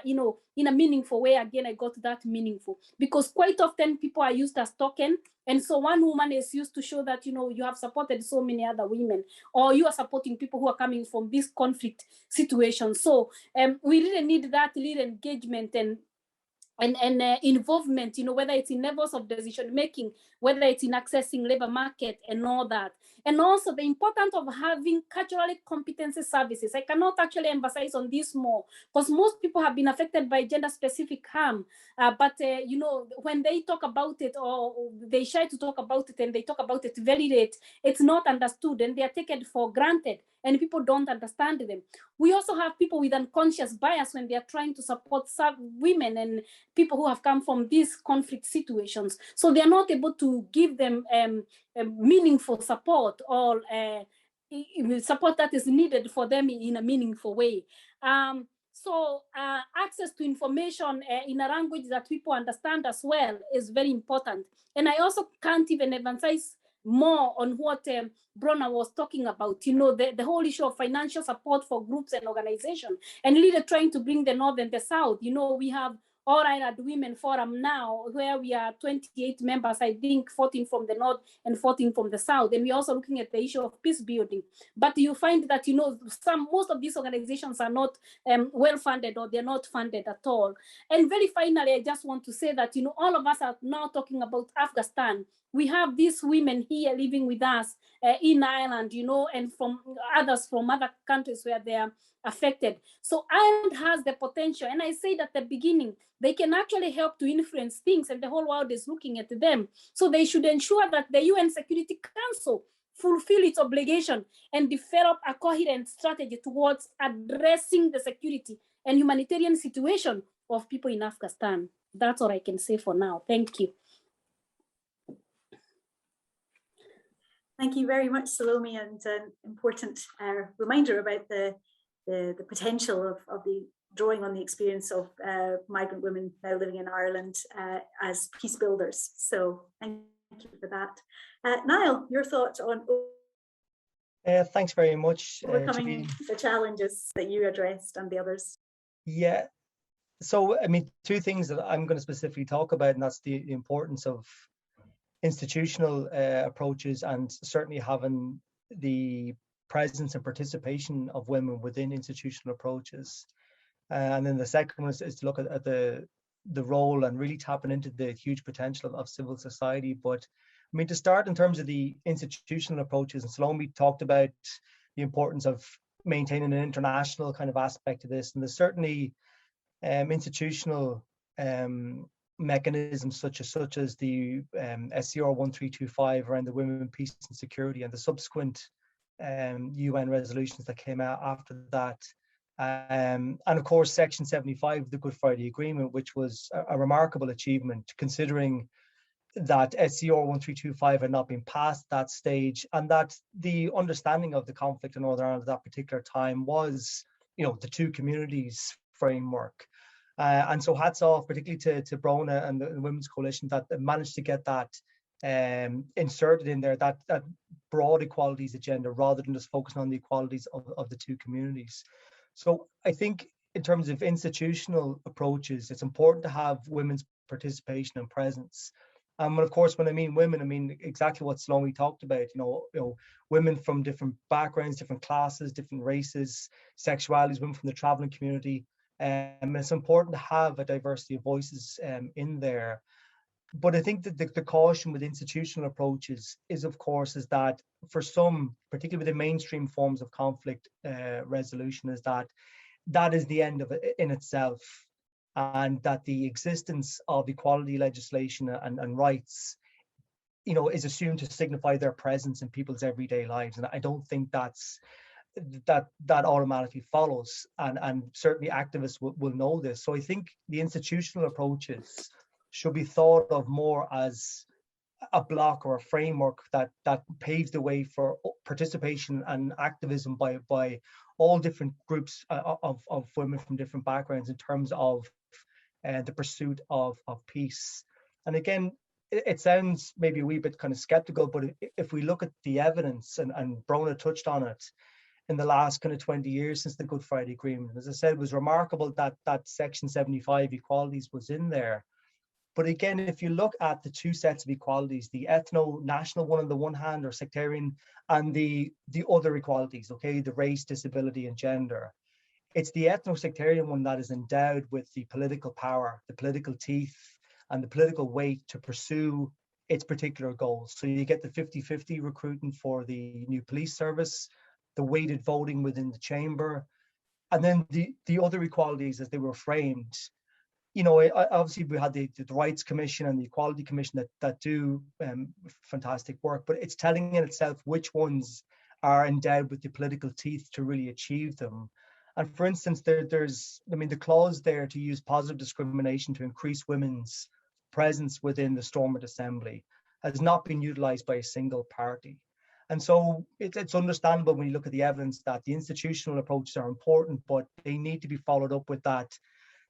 a meaningful way. Again, I got that meaningful, because quite often people are used as token. And so one woman is used to show that, you have supported so many other women, or you are supporting people who are coming from this conflict situation. So we really need that lead engagement and involvement, whether it's in levels of decision making, whether it's in accessing labor market and all that. And also the importance of having culturally competency services. I cannot actually emphasize on this more, because most people have been affected by gender specific harm. But when they talk about it, or they shy to talk about it, and they talk about it very late, it's not understood, and they are taken for granted, and people don't understand them. We also have people with unconscious bias when they are trying to support women and people who have come from these conflict situations. So they are not able to give them meaningful support, or support that is needed for them in a meaningful way. So access to information in a language that people understand as well is very important. And I also can't even emphasize more on what Brona was talking about, the whole issue of financial support for groups and organizations, and really trying to bring the North and the South. We have All Ireland Women Forum now, where we are 28 members, I think 14 from the North and 14 from the South. And we're also looking at the issue of Peacebuilding. But you find that, most of these organizations are not well funded, or they're not funded at all. And very finally, I just want to say that, all of us are now talking about Afghanistan. We have these women here living with us in Ireland, and from others from other countries where they are affected. So Ireland has the potential, and I said at the beginning, they can actually help to influence things, and the whole world is looking at them. So they should ensure that the UN Security Council fulfill its obligation and develop a coherent strategy towards addressing the security and humanitarian situation of people in Afghanistan. That's all I can say for now. Thank you. Thank you very much, Salome, and an important reminder about the potential of the drawing on the experience of migrant women now living in Ireland as peace builders. So thank you for that. Niall, your thoughts on thanks very much. Overcoming the challenges that you addressed and the others. Yeah, so I mean, two things that I'm going to specifically talk about, and that's the importance of institutional approaches, and certainly having the presence and participation of women within institutional approaches. And then the second one is to look at the role and really tapping into the huge potential of civil society. But I mean, to start in terms of the institutional approaches, and Salome talked about the importance of maintaining an international kind of aspect to this, and there's certainly institutional mechanisms such as the SCR 1325 around the women, peace and security, and the subsequent UN resolutions that came out after that. And of course, Section 75 of the Good Friday Agreement, which was a remarkable achievement, considering that SCR 1325 had not been past that stage, and that the understanding of the conflict in Northern Ireland at that particular time was, the two communities framework. And so hats off, particularly to Brona and the Women's Coalition, that managed to get that inserted in there, that broad equalities agenda, rather than just focusing on the equalities of the two communities. So I think in terms of institutional approaches, it's important to have women's participation and presence. And of course, when I mean women, I mean exactly what Salome talked about, women from different backgrounds, different classes, different races, sexualities, women from the traveling community. And it's important to have a diversity of voices in there. But I think that the caution with institutional approaches is that for some, particularly with the mainstream forms of conflict resolution, is that is the end of it in itself, and that the existence of equality legislation and rights, is assumed to signify their presence in people's everyday lives. And I don't think that automatically follows, and certainly activists will know this. So I think the institutional approaches should be thought of more as a block or a framework that paves the way for participation and activism by all different groups of women from different backgrounds in terms of the pursuit of peace. And again, it sounds maybe a wee bit kind of skeptical, but if we look at the evidence, and Brona touched on it, in the last kind of 20 years since the Good Friday Agreement, as I said, it was remarkable that Section 75 equalities was in there. But again, if you look at the two sets of equalities, the ethno-national one on the one hand, or sectarian, and the other equalities, okay, the race, disability, and gender, it's the ethno-sectarian one that is endowed with the political power, the political teeth, and the political weight to pursue its particular goals. So you get the 50-50 recruiting for the new police service, the weighted voting within the chamber, and then the other equalities as they were framed. Obviously we had the Rights Commission and the Equality Commission that do fantastic work, but it's telling in itself which ones are endowed with the political teeth to really achieve them. And for instance, there's the clause there to use positive discrimination to increase women's presence within the Stormont Assembly has not been utilised by a single party. And so it's understandable when you look at the evidence that the institutional approaches are important, but they need to be followed up with that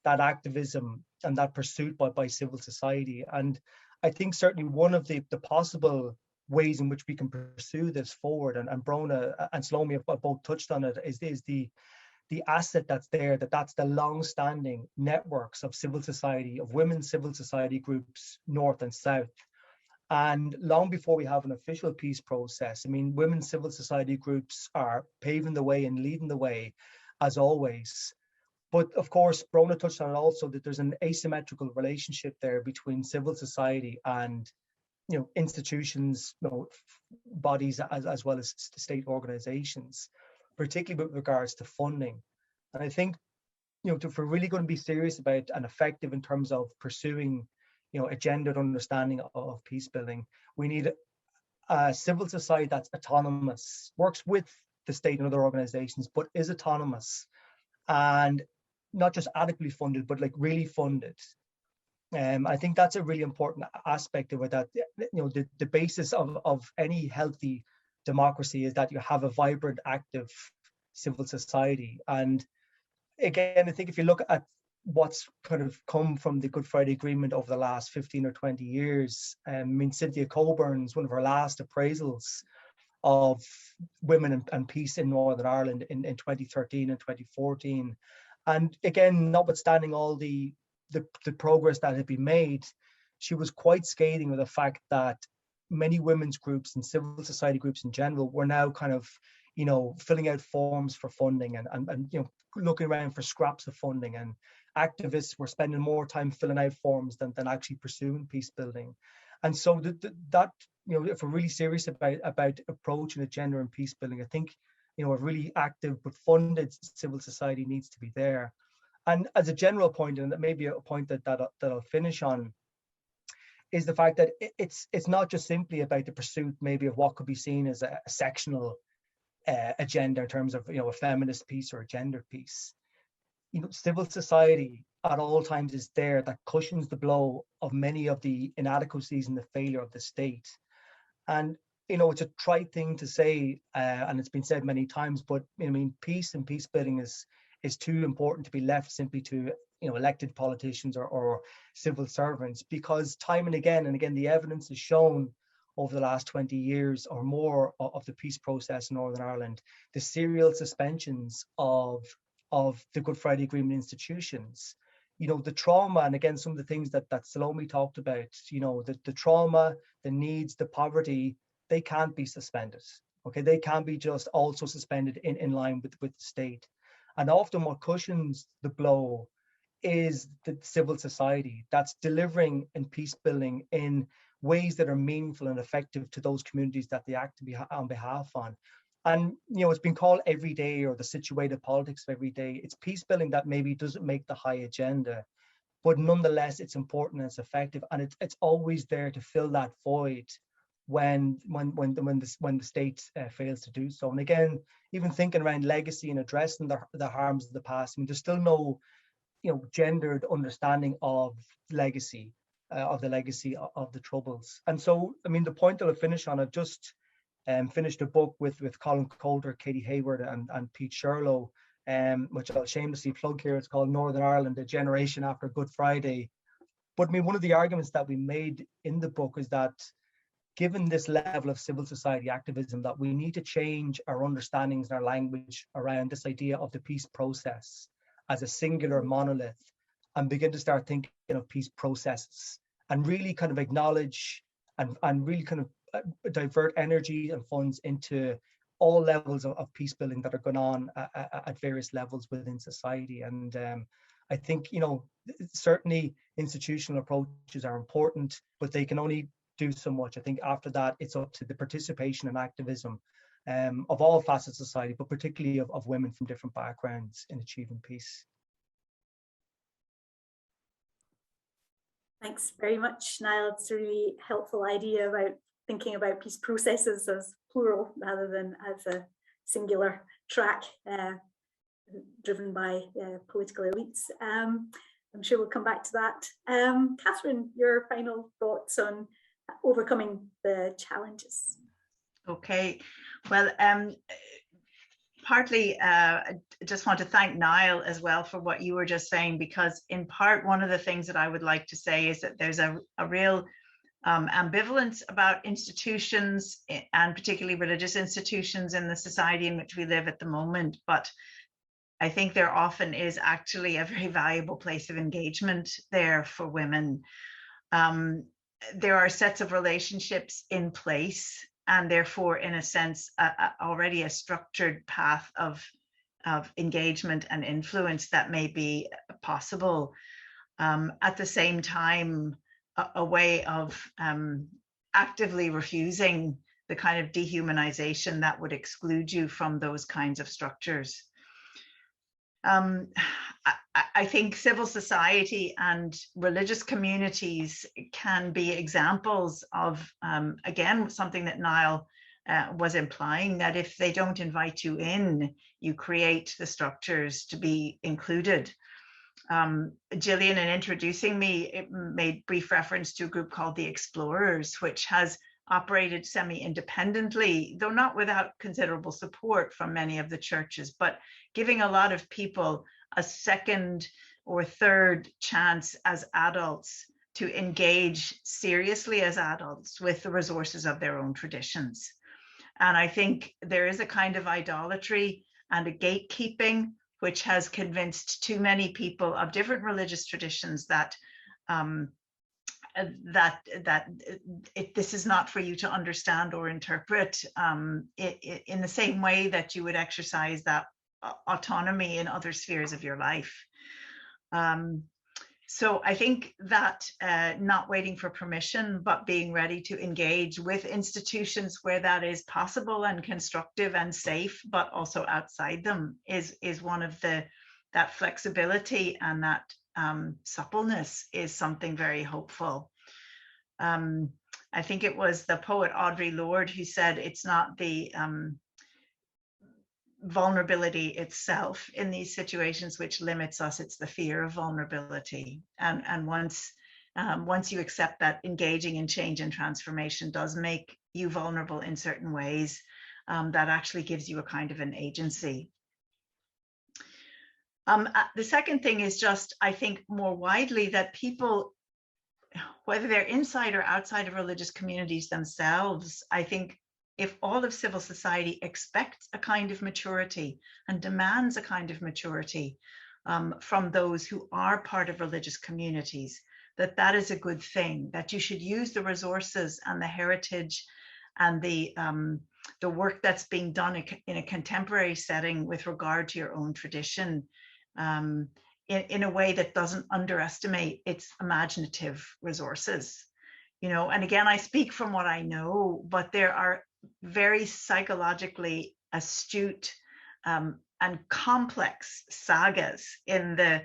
activism and that pursuit by civil society. And I think certainly one of the possible ways in which we can pursue this forward, and Brona and Salome have both touched on it, is the asset that's there, that's the long-standing networks of civil society, of women's civil society groups, north and south. And long before we have an official peace process, women's civil society groups are paving the way and leading the way, as always. But of course, Brona touched on it also, that there's an asymmetrical relationship there between civil society and institutions, bodies, as well as state organizations, particularly with regards to funding. And I think, if we're really going to be serious about and effective in terms of pursuing, a gendered understanding of peace building, we need a civil society that's autonomous, works with the state and other organizations, but is autonomous and not just adequately funded, but really funded. I think that's a really important aspect of it, that the basis of any healthy democracy is that you have a vibrant, active civil society. And again, I think if you look at what's kind of come from the Good Friday Agreement over the last 15 or 20 years, Cynthia Coburn's one of her last appraisals of women and peace in Northern Ireland in 2013 and 2014. And again, notwithstanding all the progress that had been made, she was quite scathing with the fact that many women's groups and civil society groups in general were now kind of, filling out forms for funding and looking around for scraps of funding, and activists were spending more time filling out forms than actually pursuing peace building. And so that if we're really serious about approaching a gender and peace building, I think a really active but funded civil society needs to be there. And as a general point, and maybe a point that I'll finish on, is the fact that it's not just simply about the pursuit maybe of what could be seen as a sectional agenda in terms of, a feminist piece or a gender piece. Civil society at all times is there that cushions the blow of many of the inadequacies and the failure of the state. And it's a trite thing to say, and it's been said many times, but peace and peace building is too important to be left simply to elected politicians or civil servants, because time and again the evidence has shown over the last 20 years or more of the peace process in Northern Ireland, the serial suspensions of the Good Friday Agreement institutions, the trauma, and again some of the things that Salome talked about, the trauma, the needs, the poverty, they can't be suspended. Okay, they can't be just also suspended in line with the state. And often what cushions the blow is the civil society that's delivering in peace building in ways that are meaningful and effective to those communities that they act on behalf on. And it's been called everyday, or the situated politics of every day. It's peace building that maybe doesn't make the high agenda, but nonetheless it's important and it's effective, and it's always there to fill that void when the state fails to do so. And again, even thinking around legacy and addressing the harms of the past, there's still no gendered understanding of legacy, of the legacy of the Troubles. And so, the point that I'll finish on, I've just finished a book with Colin Coulter, Katie Hayward, and Pete Sherlow, which I'll shamelessly plug here. It's called Northern Ireland, A Generation After Good Friday. But one of the arguments that we made in the book is that given this level of civil society activism, that we need to change our understandings and our language around this idea of the peace process as a singular monolith, and begin to start thinking of peace processes, and really kind of acknowledge and really kind of divert energy and funds into all levels of peace building that are going on at various levels within society. And I think, certainly institutional approaches are important, but they can only do so much. I think after that, it's up to the participation and activism of all facets of society, but particularly of women from different backgrounds in achieving peace. Thanks very much, Niall. It's a really helpful idea about thinking about peace processes as plural rather than as a singular track driven by political elites. I'm sure we'll come back to that. Catherine, your final thoughts on overcoming the challenges? Okay, well, partly I just want to thank Niall as well for what you were just saying, because in part, one of the things that I would like to say is that there's a real ambivalence about institutions, and particularly religious institutions in the society in which we live at the moment. But I think there often is actually a very valuable place of engagement there for women. There are sets of relationships in place, and therefore, in a sense, already a structured path of engagement and influence that may be possible. At the same time, a way of actively refusing the kind of dehumanization that would exclude you from those kinds of structures. I think civil society and religious communities can be examples of, again, something that Niall was implying, that if they don't invite you in, you create the structures to be included. Gillian, in introducing me, made brief reference to a group called the Explorers, which has operated semi-independently, though not without considerable support from many of the churches, but giving a lot of people a second or third chance as adults to engage seriously as adults with the resources of their own traditions. And I think there is a kind of idolatry and a gatekeeping which has convinced too many people of different religious traditions that this is not for you to understand or interpret in the same way that you would exercise that autonomy in other spheres of your life. So I think that not waiting for permission, but being ready to engage with institutions where that is possible and constructive and safe, but also outside them is one of that flexibility and that suppleness is something very hopeful. I think it was the poet Audre Lorde who said, it's not the vulnerability itself in these situations, which limits us. It's the fear of vulnerability. And once you accept that engaging in change and transformation does make you vulnerable in certain ways, that actually gives you a kind of an agency. The second thing is just, I think, more widely, that people, whether they're inside or outside of religious communities themselves, I think if all of civil society expects a kind of maturity and demands a kind of maturity from those who are part of religious communities, that is a good thing, that you should use the resources and the heritage and the work that's being done in a contemporary setting with regard to your own tradition in a way that doesn't underestimate its imaginative resources. You know, and again, I speak from what I know, but there are very psychologically astute and complex sagas in the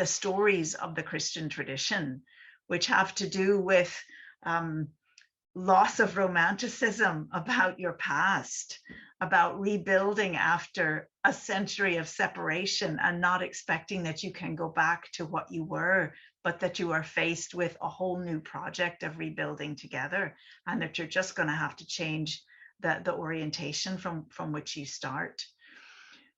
stories of the Christian tradition, which have to do with loss of romanticism about your past, about rebuilding after a century of separation and not expecting that you can go back to what you were, but that you are faced with a whole new project of rebuilding together, and that you're just going to have to change the orientation from which you start.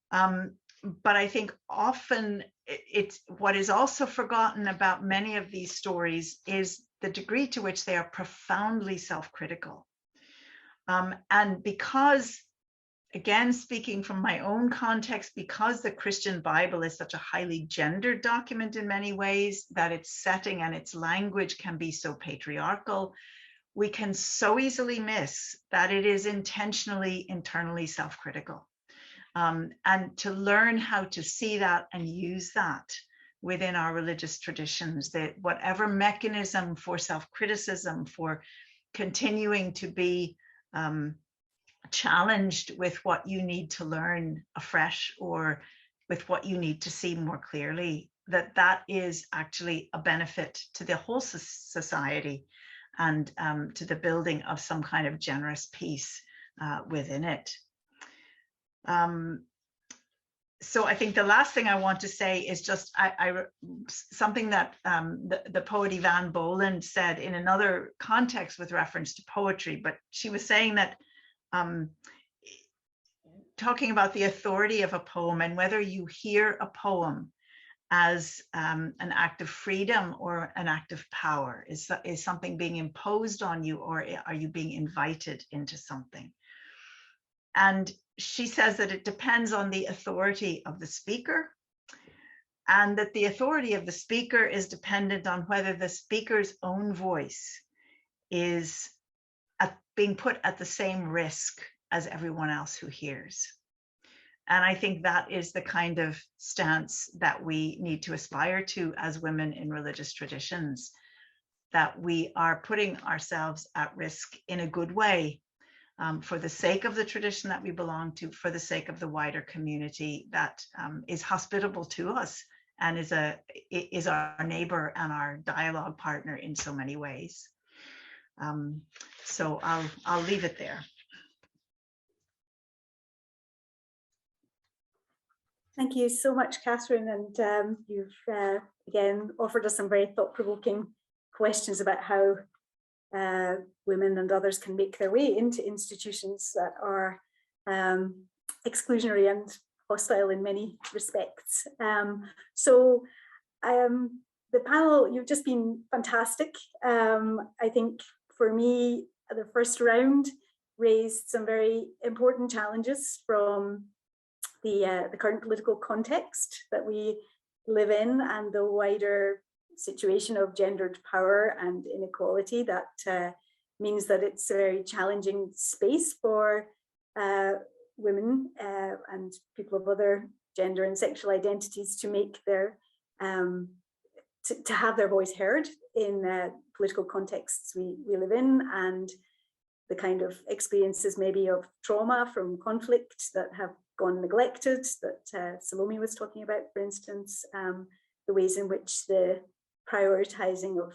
But I think often it's what is also forgotten about many of these stories is the degree to which they are profoundly self-critical. And because, again, speaking from my own context, because the Christian Bible is such a highly gendered document in many ways, that its setting and its language can be so patriarchal, we can so easily miss that it is intentionally, internally self-critical. And to learn how to see that and use that within our religious traditions, that whatever mechanism for self-criticism, for continuing to be challenged with what you need to learn afresh or with what you need to see more clearly, that is actually a benefit to the whole society and to the building of some kind of generous peace within it. So I think the last thing I want to say is just something that the poet Yvonne Boland said in another context with reference to poetry, but she was saying that talking about the authority of a poem and whether you hear a poem as an act of freedom or an act of power, is something being imposed on you, or are you being invited into something? And she says that it depends on the authority of the speaker, and that the authority of the speaker is dependent on whether the speaker's own voice is being put at the same risk as everyone else who hears. And I think that is the kind of stance that we need to aspire to as women in religious traditions, that we are putting ourselves at risk in a good way, for the sake of the tradition that we belong to, for the sake of the wider community that is hospitable to us and is our neighbor and our dialogue partner in so many ways. So I'll leave it there. Thank you so much, Catherine. And you've again offered us some very thought-provoking questions about how women and others can make their way into institutions that are exclusionary and hostile in many respects. So the panel, you've just been fantastic. I think for me, the first round raised some very important challenges from the current political context that we live in and the wider situation of gendered power and inequality that means that it's a very challenging space for women and people of other gender and sexual identities to make their to have their voice heard in political contexts we live in, and the kind of experiences maybe of trauma from conflict that have gone neglected that Salome was talking about, for instance, the ways in which the prioritizing of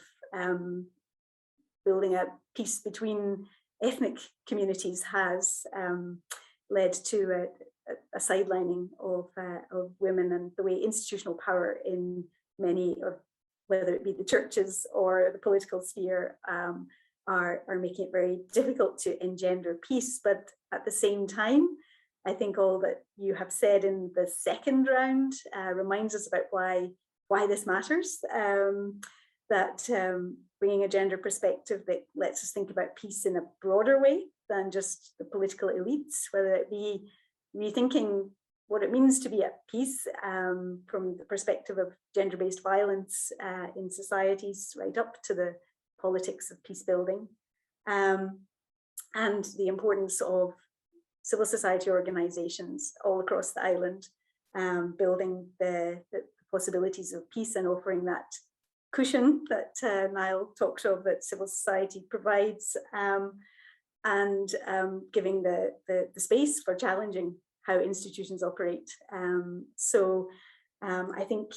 building a peace between ethnic communities has led to a sidelining of women, and the way institutional power in many of, whether it be the churches or the political sphere, are making it very difficult to engender peace. But at the same time, I think all that you have said in the second round reminds us about why this matters. That bringing a gender perspective that lets us think about peace in a broader way than just the political elites, whether it be rethinking what it means to be at peace from the perspective of gender-based violence in societies, right up to the politics of peace building, and the importance of civil society organizations all across the island, building the possibilities of peace and offering that cushion that Niall talked of, that civil society provides, and giving the space for challenging how institutions operate. So I think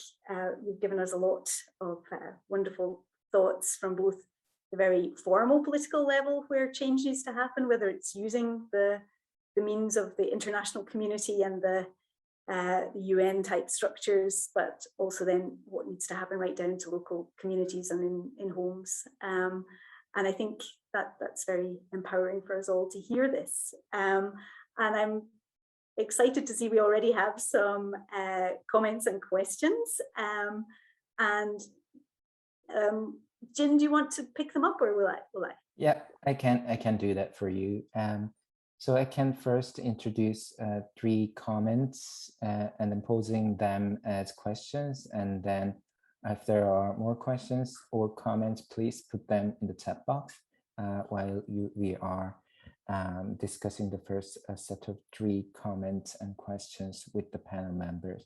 you've given us a lot of wonderful thoughts from both the very formal political level where change needs to happen, whether it's using the means of the international community and the UN type structures, but also then what needs to happen right down to local communities and in homes. And I think that's very empowering for us all to hear this. And I'm excited to see we already have some comments and questions. Jin, do you want to pick them up, or will I? Yeah, I can do that for you. So I can first introduce 3 comments and then posing them as questions. And then if there are more questions or comments, please put them in the chat box while we are discussing the first set of 3 comments and questions with the panel members.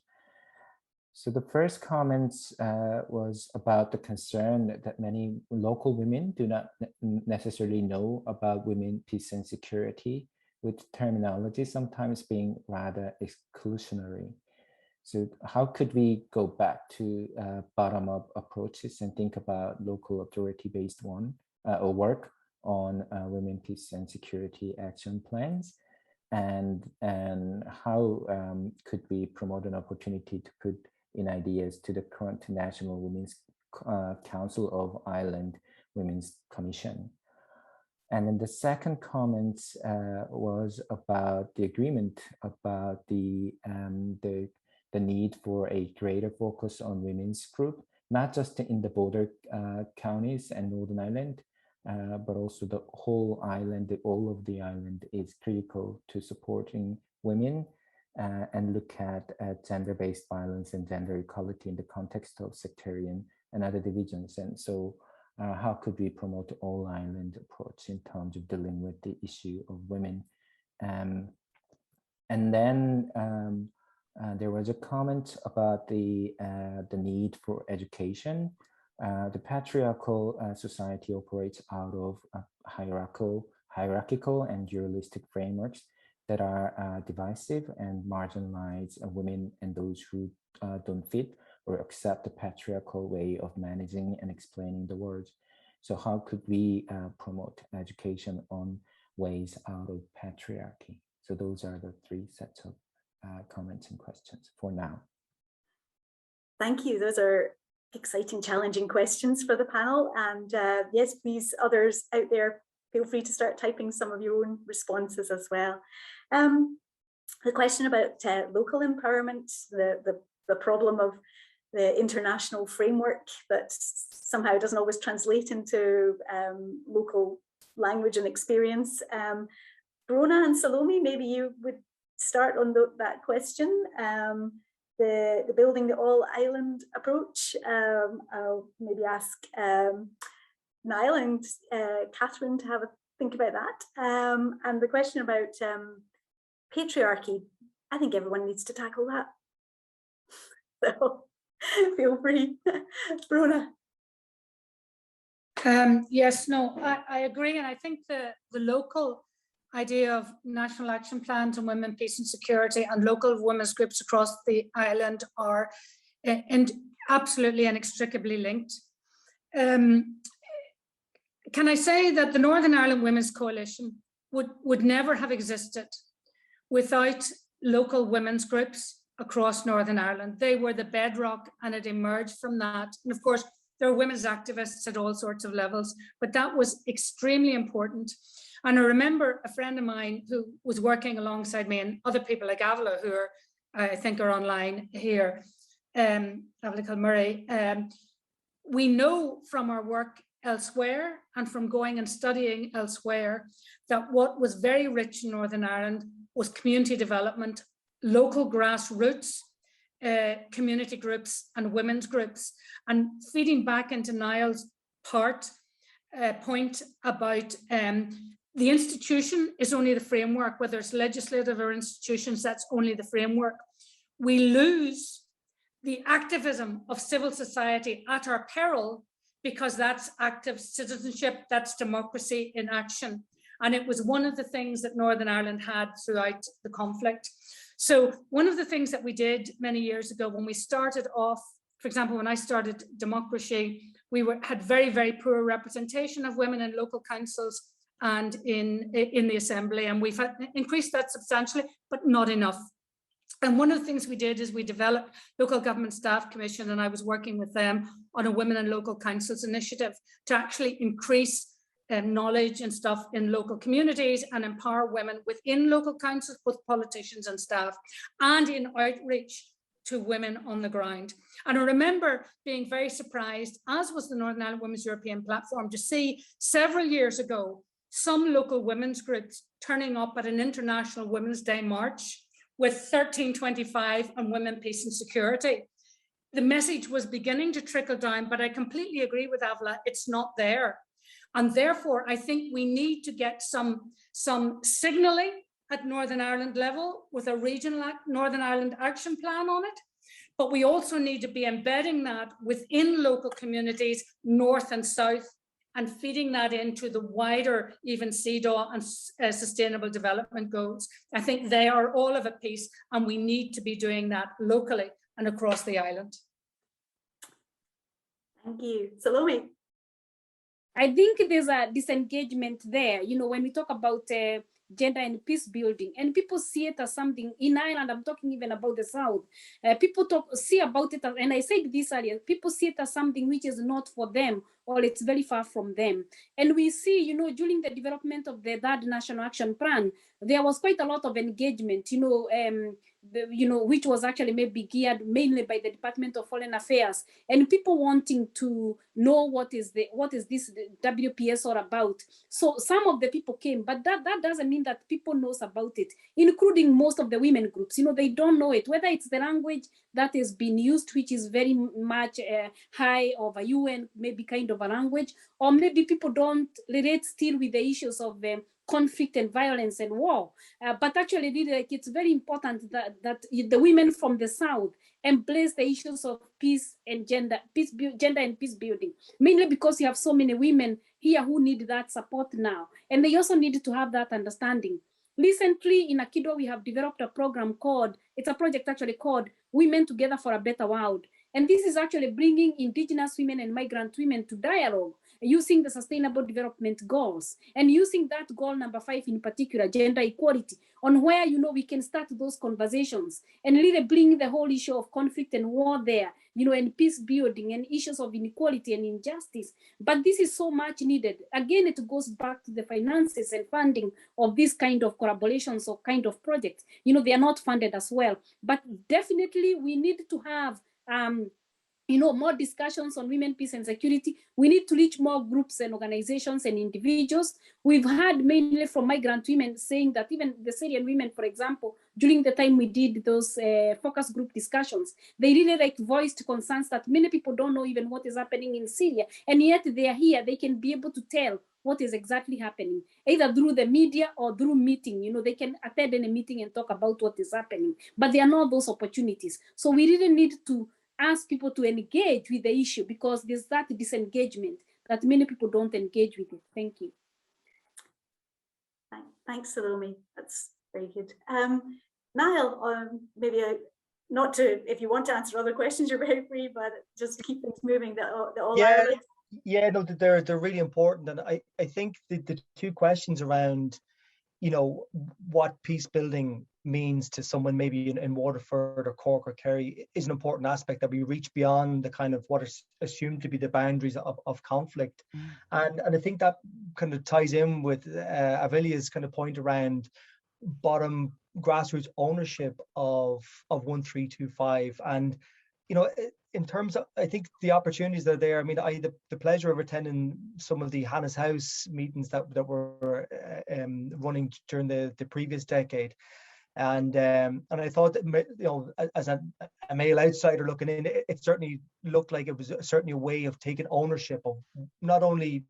So the first comment was about the concern that many local women do not necessarily know about women, peace and security, with terminology sometimes being rather exclusionary. So how could we go back to bottom-up approaches and think about local authority-based work on women, peace and security action plans? And how could we promote an opportunity to put in ideas to the current National Women's Council of Ireland Women's Commission? And then the second comment was about the agreement about the need for a greater focus on women's group, not just in the border counties and Northern Ireland, but also the whole island. All of the island is critical to supporting women and look at gender-based violence and gender equality in the context of sectarian and other divisions. And so how could we promote the all-island approach in terms of dealing with the issue of women? And then there was a comment about the need for education. The patriarchal society operates out of hierarchical and dualistic frameworks that are divisive and marginalize women and those who don't fit or accept the patriarchal way of managing and explaining the world. So how could we promote education on ways out of patriarchy? So those are the 3 sets of comments and questions for now. Thank you. Those are exciting, challenging questions for the panel. And yes, please, others out there, feel free to start typing some of your own responses as well. The question about local empowerment, the problem of the international framework that somehow doesn't always translate into local language and experience. Brona and Salome, maybe you would start on that question. The building the all-island approach. I'll maybe ask Niall and Catherine to have a think about that. And the question about patriarchy, I think everyone needs to tackle that. So feel free, Brona. Yes, no, I agree. And I think the local idea of national action plans on women, peace and security and local women's groups across the island are absolutely inextricably linked. Can I say that the Northern Ireland Women's Coalition would never have existed without local women's groups across Northern Ireland. They were the bedrock, and it emerged from that. And of course, there are women's activists at all sorts of levels, but that was extremely important. And I remember a friend of mine who was working alongside me, and other people like Avila, who are, I think are online here, Avila Murray. We know from our work elsewhere and from going and studying elsewhere that what was very rich in Northern Ireland was community development, local grassroots, community groups and women's groups. And feeding back into Niall's point about the institution is only the framework, whether it's legislative or institutions, that's only the framework. We lose the activism of civil society at our peril, because that's active citizenship, that's democracy in action. And it was one of the things that Northern Ireland had throughout the conflict. So one of the things that we did many years ago when we started off, for example, when I started democracy, we had very, very poor representation of women in local councils and in the assembly. And we've increased that substantially, but not enough. And one of the things we did is we developed Local Government Staff Commission, and I was working with them on a Women in Local Councils initiative to actually increase knowledge and stuff in local communities and empower women within local councils, both politicians and staff, and in outreach to women on the ground. And I remember being very surprised, as was the Northern Ireland Women's European Platform, to see several years ago some local women's groups turning up at an International Women's Day march with 1325 on women, peace and security. The message was beginning to trickle down, but I completely agree with Avila, it's not there. And therefore, I think we need to get some signalling at Northern Ireland level with a regional Northern Ireland action plan on it. But we also need to be embedding that within local communities, north and south, and feeding that into the wider even CEDAW and sustainable development goals. I think they are all of a piece, and we need to be doing that locally and across the island. Thank you. Salome. I think there's a disengagement there, you know, when we talk about gender and peace building, and people see it as something in Ireland. I'm talking even about the South. People see about it, and I said this earlier, people see it as something which is not for them, or it's very far from them. And we see, you know, during the development of the third National Action Plan, there was quite a lot of engagement, which was actually maybe geared mainly by the Department of Foreign Affairs, and people wanting to know what is this WPS all about. So some of the people came, but that doesn't mean that people knows about it, including most of the women groups. You know, they don't know it, whether it's the language that is being used, which is very much high of a UN, maybe kind of a language, or maybe people don't relate still with the issues of conflict and violence and war. But actually, really, it's very important that the women from the South embrace the issues of peace and gender and peace building, mainly because you have so many women here who need that support now. And they also need to have that understanding. Recently in Akido, we have developed a program it's a project actually called Women Together for a Better World. And this is actually bringing Indigenous women and migrant women to dialogue using the Sustainable Development Goals, and using that goal number 5 in particular, gender equality, on where, you know, we can start those conversations and really bring the whole issue of conflict and war there, you know, and peace building and issues of inequality and injustice. But this is so much needed. Again, it goes back to the finances and funding of this kind of collaborations or kind of projects. You know, they are not funded as well, but definitely we need to have more discussions on women, peace and security. We need to reach more groups and organizations and individuals. We've heard mainly from migrant women saying that even the Syrian women, for example, during the time we did those focus group discussions, they really voiced concerns that many people don't know even what is happening in Syria. And yet they are here, they can be able to tell what is exactly happening, either through the media or through meeting. You know, they can attend any meeting and talk about what is happening, but there are not those opportunities. So we really need to ask people to engage with the issue, because there's that disengagement that many people don't engage with it. Thank you. Thanks, Salome. That's very good. Niall, maybe not to, if you want to answer other questions, you're very free, but just to keep things moving. Yeah, no, they're really important, and I think the two questions around, you know, what peace building means to someone maybe in Waterford or Cork or Kerry is an important aspect, that we reach beyond the kind of what is assumed to be the boundaries of conflict. And I think that kind of ties in with Avilia's kind of point around bottom grassroots ownership of 1325. And in terms of, I think the opportunities that are there. I mean, I had the pleasure of attending some of the Hannah's House meetings that were running during the previous decade. And I thought that, as a male outsider looking in, it certainly looked like it was certainly a way of taking ownership of not only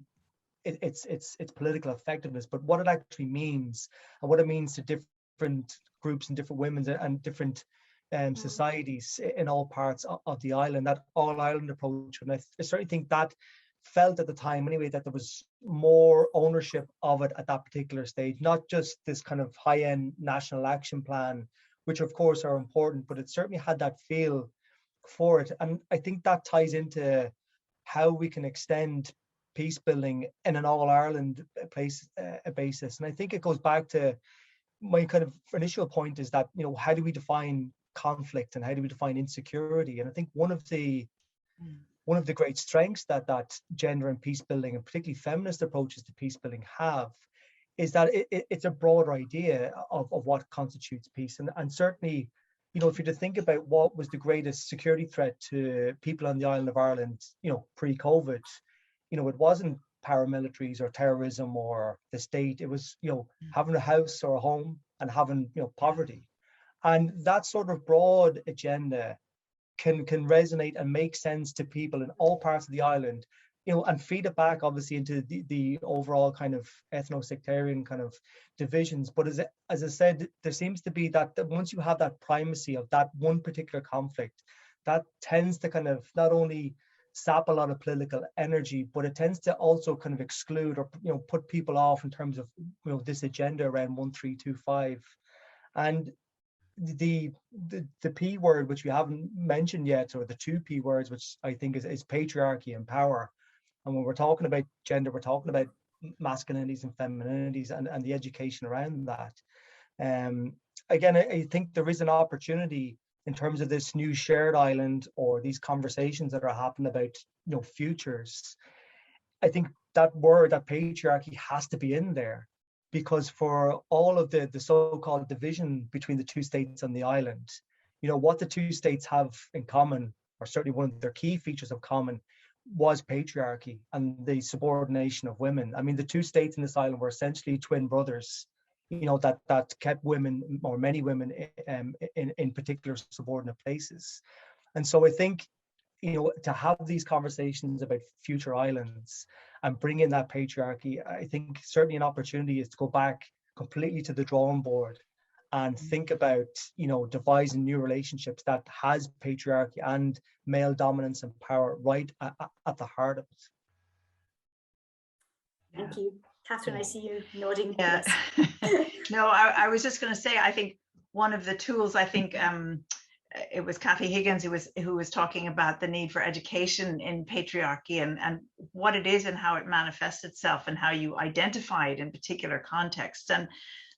its political effectiveness, but what it actually means and what it means to different groups and different women and different societies in all parts of the island. That all island approach, and I certainly think that felt at the time anyway that there was more ownership of it at that particular stage, not just this kind of high-end national action plan, which of course are important, but it certainly had that feel for it. And I think that ties into how we can extend peace building in an all-Ireland basis. And I think it goes back to my kind of initial point, is that, how do we define conflict and how do we define insecurity? And I think one of the great strengths that gender and peace building, and particularly feminist approaches to peace building, have is that it's a broader idea of what constitutes peace. And certainly, if you're to think about what was the greatest security threat to people on the island of Ireland, pre-COVID, it wasn't paramilitaries or terrorism or the state. It was, having a house or a home and having, poverty. And that sort of broad agenda can resonate and make sense to people in all parts of the island, and feed it back obviously into the overall kind of ethno-sectarian kind of divisions. But as I said, there seems to be that once you have that primacy of that one particular conflict, that tends to kind of not only sap a lot of political energy, but it tends to also kind of exclude or put people off in terms of this agenda around 1325. And the P word, which we haven't mentioned yet, or the two P words, which I think is patriarchy and power. And when we're talking about gender, we're talking about masculinities and femininities and the education around that. Again, I think there is an opportunity in terms of this new shared island, or these conversations that are happening about futures. I think that word, that patriarchy, has to be in there, because for all of the so-called division between the two states on the island, what the two states have in common, or certainly one of their key features of common, was patriarchy and the subordination of women. I mean, the two states in this island were essentially twin brothers, that kept women, or many women, in particular subordinate places. And so I think, to have these conversations about future islands and bring in that patriarchy, I think certainly an opportunity is to go back completely to the drawing board and think about, devising new relationships that has patriarchy and male dominance and power right at the heart of it. Thank you. Catherine, I see you nodding. Yeah. Yes. No, I was just going to say, I think one of the tools, I think it was Kathy Higgins who was talking about the need for education in patriarchy and what it is and how it manifests itself and how you identify it in particular contexts. And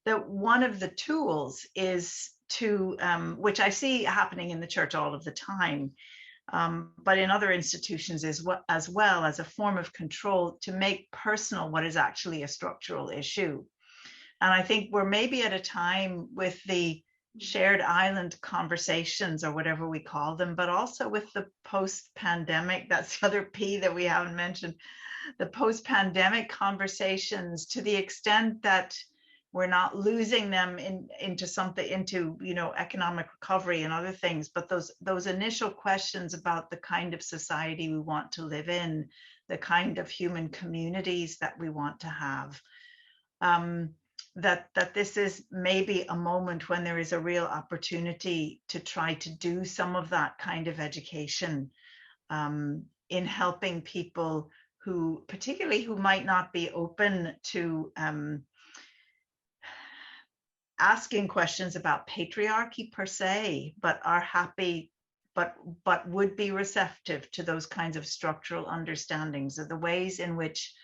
that one of the tools is to, which I see happening in the church all of the time, but in other institutions as well as a form of control, to make personal what is actually a structural issue. And I think we're maybe at a time with the shared island conversations, or whatever we call them, but also with the post-pandemic, that's the other P that we haven't mentioned, the post-pandemic conversations, to the extent that we're not losing them into economic recovery and other things, but those initial questions about the kind of society we want to live in, the kind of human communities that we want to have, that this is maybe a moment when there is a real opportunity to try to do some of that kind of education in helping people who might not be open to asking questions about patriarchy per se, but are happy, but would be receptive to those kinds of structural understandings of the ways in which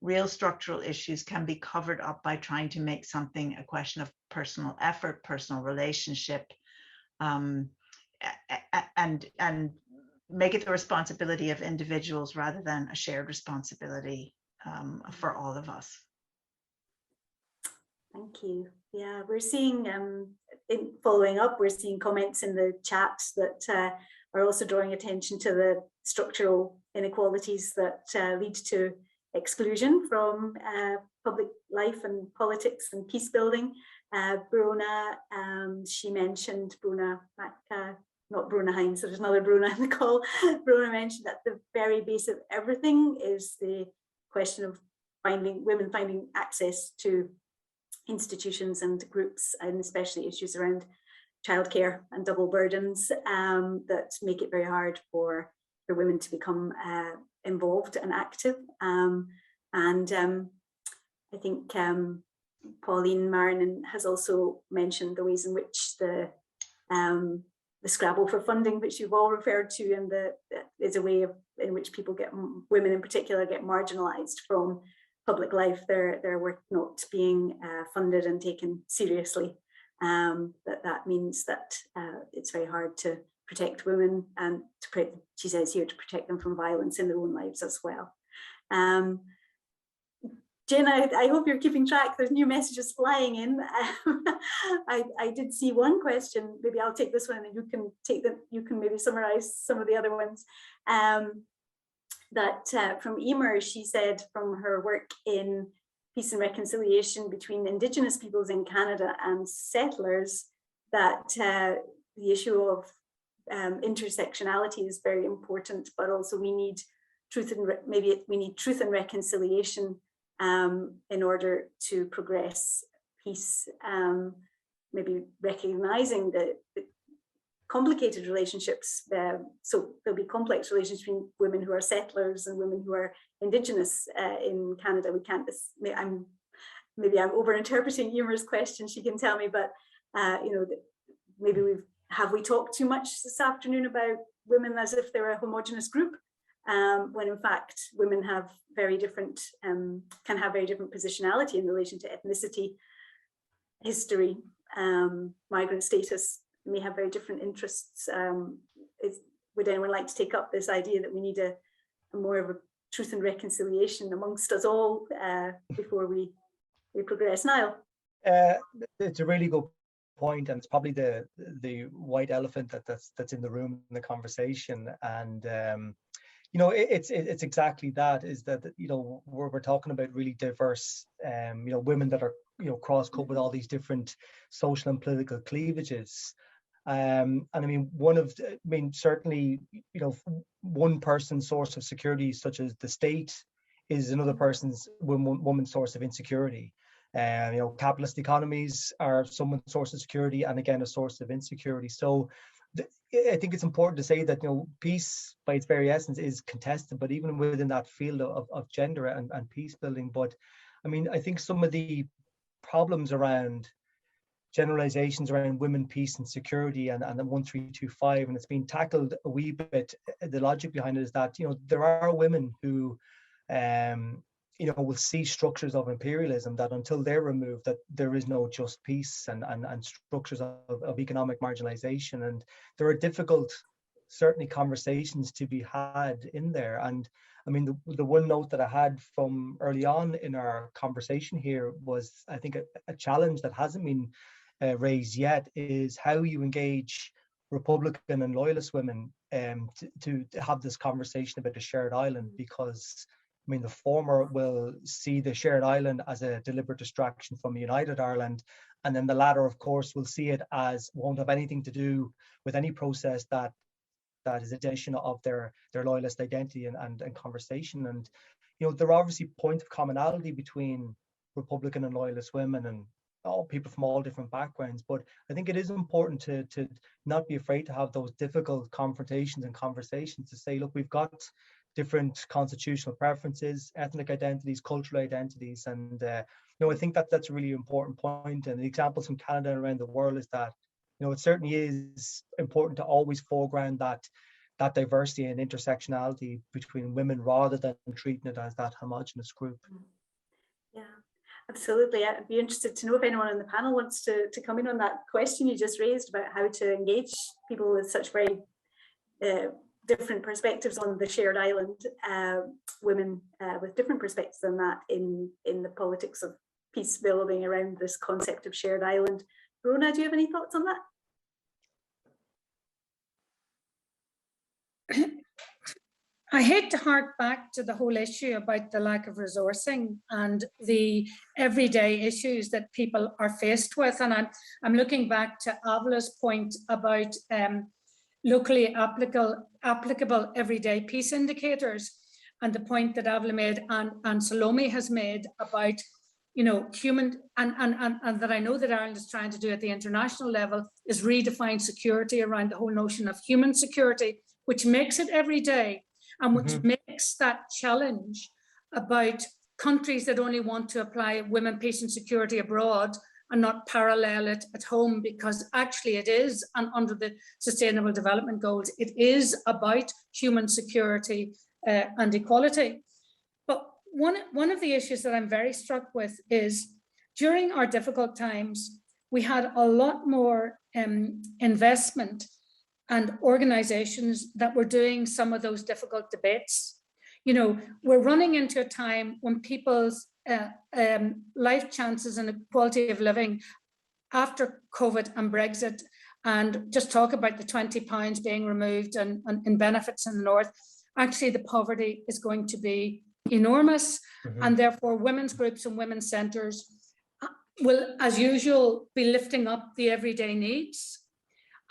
real structural issues can be covered up by trying to make something a question of personal effort, personal relationship, and make it the responsibility of individuals rather than a shared responsibility for all of us. Thank you. Yeah, we're seeing, in following up, we're seeing comments in the chat that are also drawing attention to the structural inequalities that lead to exclusion from public life and politics and peace building. Bruna, she mentioned, Bruna, not Bruna Hines, there's another Bruna in the call. Bruna mentioned that the very base of everything is the question of women finding access to institutions and groups, and especially issues around childcare and double burdens that make it very hard for women to become involved and active. I think Pauline Marinin has also mentioned the ways in which the scrabble for funding, which you've all referred to, and is a way in which women in particular get marginalized from public life, their work not being funded and taken seriously. That means that it's very hard to protect women and she says here, to protect them from violence in their own lives as well. Jane, I hope you're keeping track. There's new messages flying in. I did see one question. Maybe I'll take this one and you can take them. You can maybe summarize some of the other ones. From Emer, she said from her work in peace and reconciliation between Indigenous peoples in Canada and settlers, that the issue of intersectionality is very important, but also we need truth and reconciliation in order to progress peace. Maybe recognizing the complicated relationships. So there'll be complex relations between women who are settlers and women who are Indigenous in Canada. We can't, maybe I'm over-interpreting Emer's question, she can tell me, but maybe have we talked too much this afternoon about women as if they're a homogenous group, when in fact women have very different, can have very different positionality in relation to ethnicity, history, migrant status, may have very different interests. Would anyone like to take up this idea that we need a more of a truth and reconciliation amongst us all before we progress? Niall? It's a really good point, and it's probably the white elephant that's in the room in the conversation. And it's exactly that, is that we're talking about really diverse women that are cross-cut with all these different social and political cleavages. And I mean, certainly, one person's source of security, such as the state, is another person's woman's source of insecurity. Capitalist economies are someone's source of security, and again, a source of insecurity. So I think it's important to say that peace, by its very essence, is contested, but even within that field of gender and peace building. But I mean, I think some of the problems around generalizations around women, peace and security and the 1325, and it's been tackled a wee bit. The logic behind it is that there are women who will see structures of imperialism that until they're removed, that there is no just peace, and structures of economic marginalization. And there are difficult, certainly, conversations to be had in there. And I mean, the one note that I had from early on in our conversation here was, I think, a challenge that hasn't been raised yet, is how you engage Republican and loyalist women to have this conversation about the shared island, because I mean, the former will see the shared island as a deliberate distraction from a united Ireland, and then the latter, of course, will see it as won't have anything to do with any process that is addition of their loyalist identity and conversation. And there are obviously points of commonality between Republican and loyalist women and all people from all different backgrounds, but I think it is important to not be afraid to have those difficult confrontations and conversations, to say, look, we've got different constitutional preferences, ethnic identities, cultural identities, and I think that's a really important point. And the examples from Canada and around the world is that it certainly is important to always foreground that that diversity and intersectionality between women rather than treating it as that homogenous group. Yeah, absolutely. I'd be interested to know if anyone on the panel wants to come in on that question you just raised about how to engage people with such very different perspectives on the shared island, women with different perspectives than that in the politics of peace building around this concept of shared island. Rona, do you have any thoughts on that? I hate to hark back to the whole issue about the lack of resourcing and the everyday issues that people are faced with. And I'm looking back to Avla's point about locally applicable everyday peace indicators, and the point that Avla made and Salome has made about, you know, human, and that I know that Ireland is trying to do at the international level, is redefine security around the whole notion of human security, which makes it every day, and which makes that challenge about countries that only want to apply women, peace and security abroad and not parallel it at home, because actually it is, and under the Sustainable Development Goals, it is about human security and equality. But one of the issues that I'm very struck with is during our difficult times, we had a lot more investment and organizations that were doing some of those difficult debates. You know, we're running into a time when people's life chances and quality of living after COVID and Brexit, and just talk about the £20 being removed and benefits in the north, actually the poverty is going to be enormous. And therefore women's groups and women's centres will, as usual, be lifting up the everyday needs.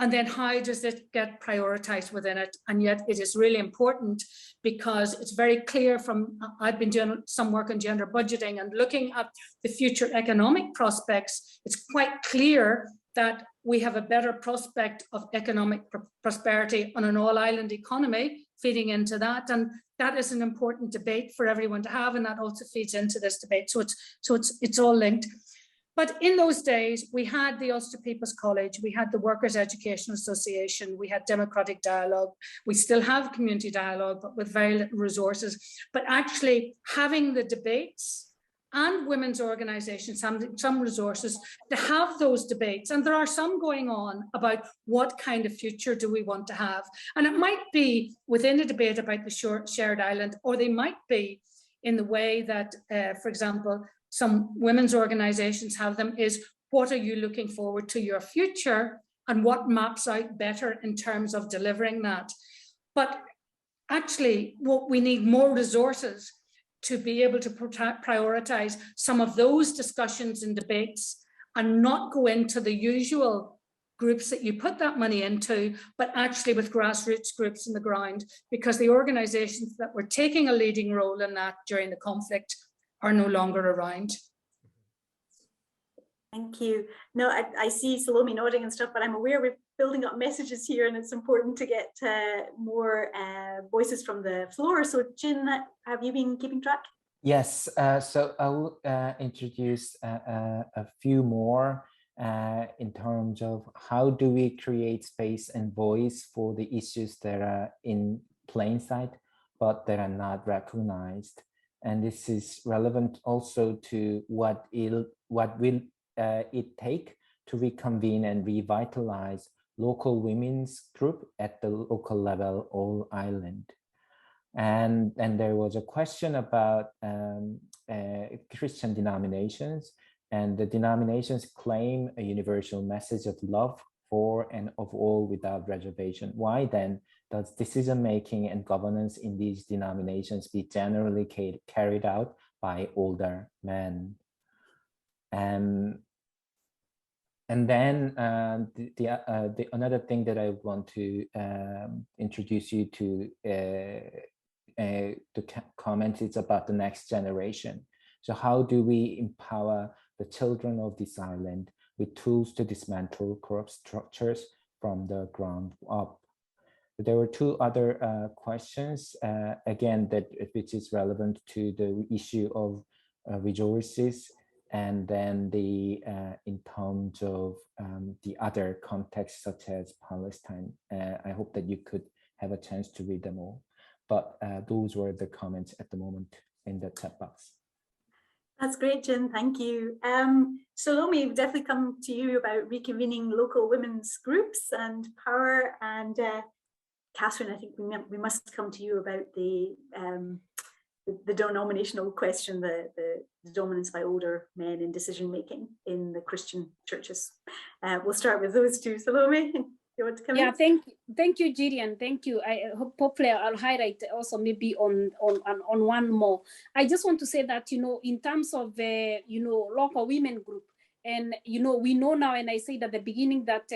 And then how does it get prioritised within it? And yet it is really important, because it's very clear from, I've been doing some work on gender budgeting and looking at the future economic prospects, it's quite clear that we have a better prospect of economic prosperity on an all-island economy feeding into that. And that is an important debate for everyone to have, and that also feeds into this debate. So it's all linked. But in those days, we had the Ulster People's College, we had the Workers' Education Association, we had democratic dialogue, we still have community dialogue, but with very little resources. But actually having the debates and women's organisations, some resources to have those debates, and there are some going on about what kind of future do we want to have. And it might be within a debate about the shared island, or they might be in the way that, for example, some women's organizations have them, is what are you looking forward to your future and what maps out better in terms of delivering that. But actually what we need more resources to be able to prioritize some of those discussions and debates, and not go into the usual groups that you put that money into, but actually with grassroots groups in the ground, because the organizations that were taking a leading role in that during the conflict are no longer around. Thank you. No, I see Salome nodding and stuff, but I'm aware we're building up messages here, and it's important to get more voices from the floor. So Jin, have you been keeping track? Yes, so I will introduce a few more in terms of how do we create space and voice for the issues that are in plain sight, but that are not recognized. And this is relevant also to what will it take to reconvene and revitalize local women's group at the local level, all island. And there was a question about Christian denominations, and the denominations claim a universal message of love for and of all without reservation. Why then does decision-making and governance in these denominations be generally carried out by older men? And then another thing that I want to introduce you to comment is about the next generation. So how do we empower the children of this island with tools to dismantle corrupt structures from the ground up? There were two other questions, again, which is relevant to the issue of resources, and then in terms of the other contexts such as Palestine. I hope that you could have a chance to read them all. But those were the comments at the moment in the chat box. That's great, Jim. Thank you. Salome, we've definitely come to you about reconvening local women's groups and power. And Catherine, I think we must come to you about the denominational question, the dominance by older men in decision making in the Christian churches. We'll start with those two. Salome, you want to come in? Thank you, Gillian. Thank you. I hope hopefully I'll highlight also maybe on one more. I just want to say that, you know, in terms of local women group, and we know now, and I said at the beginning that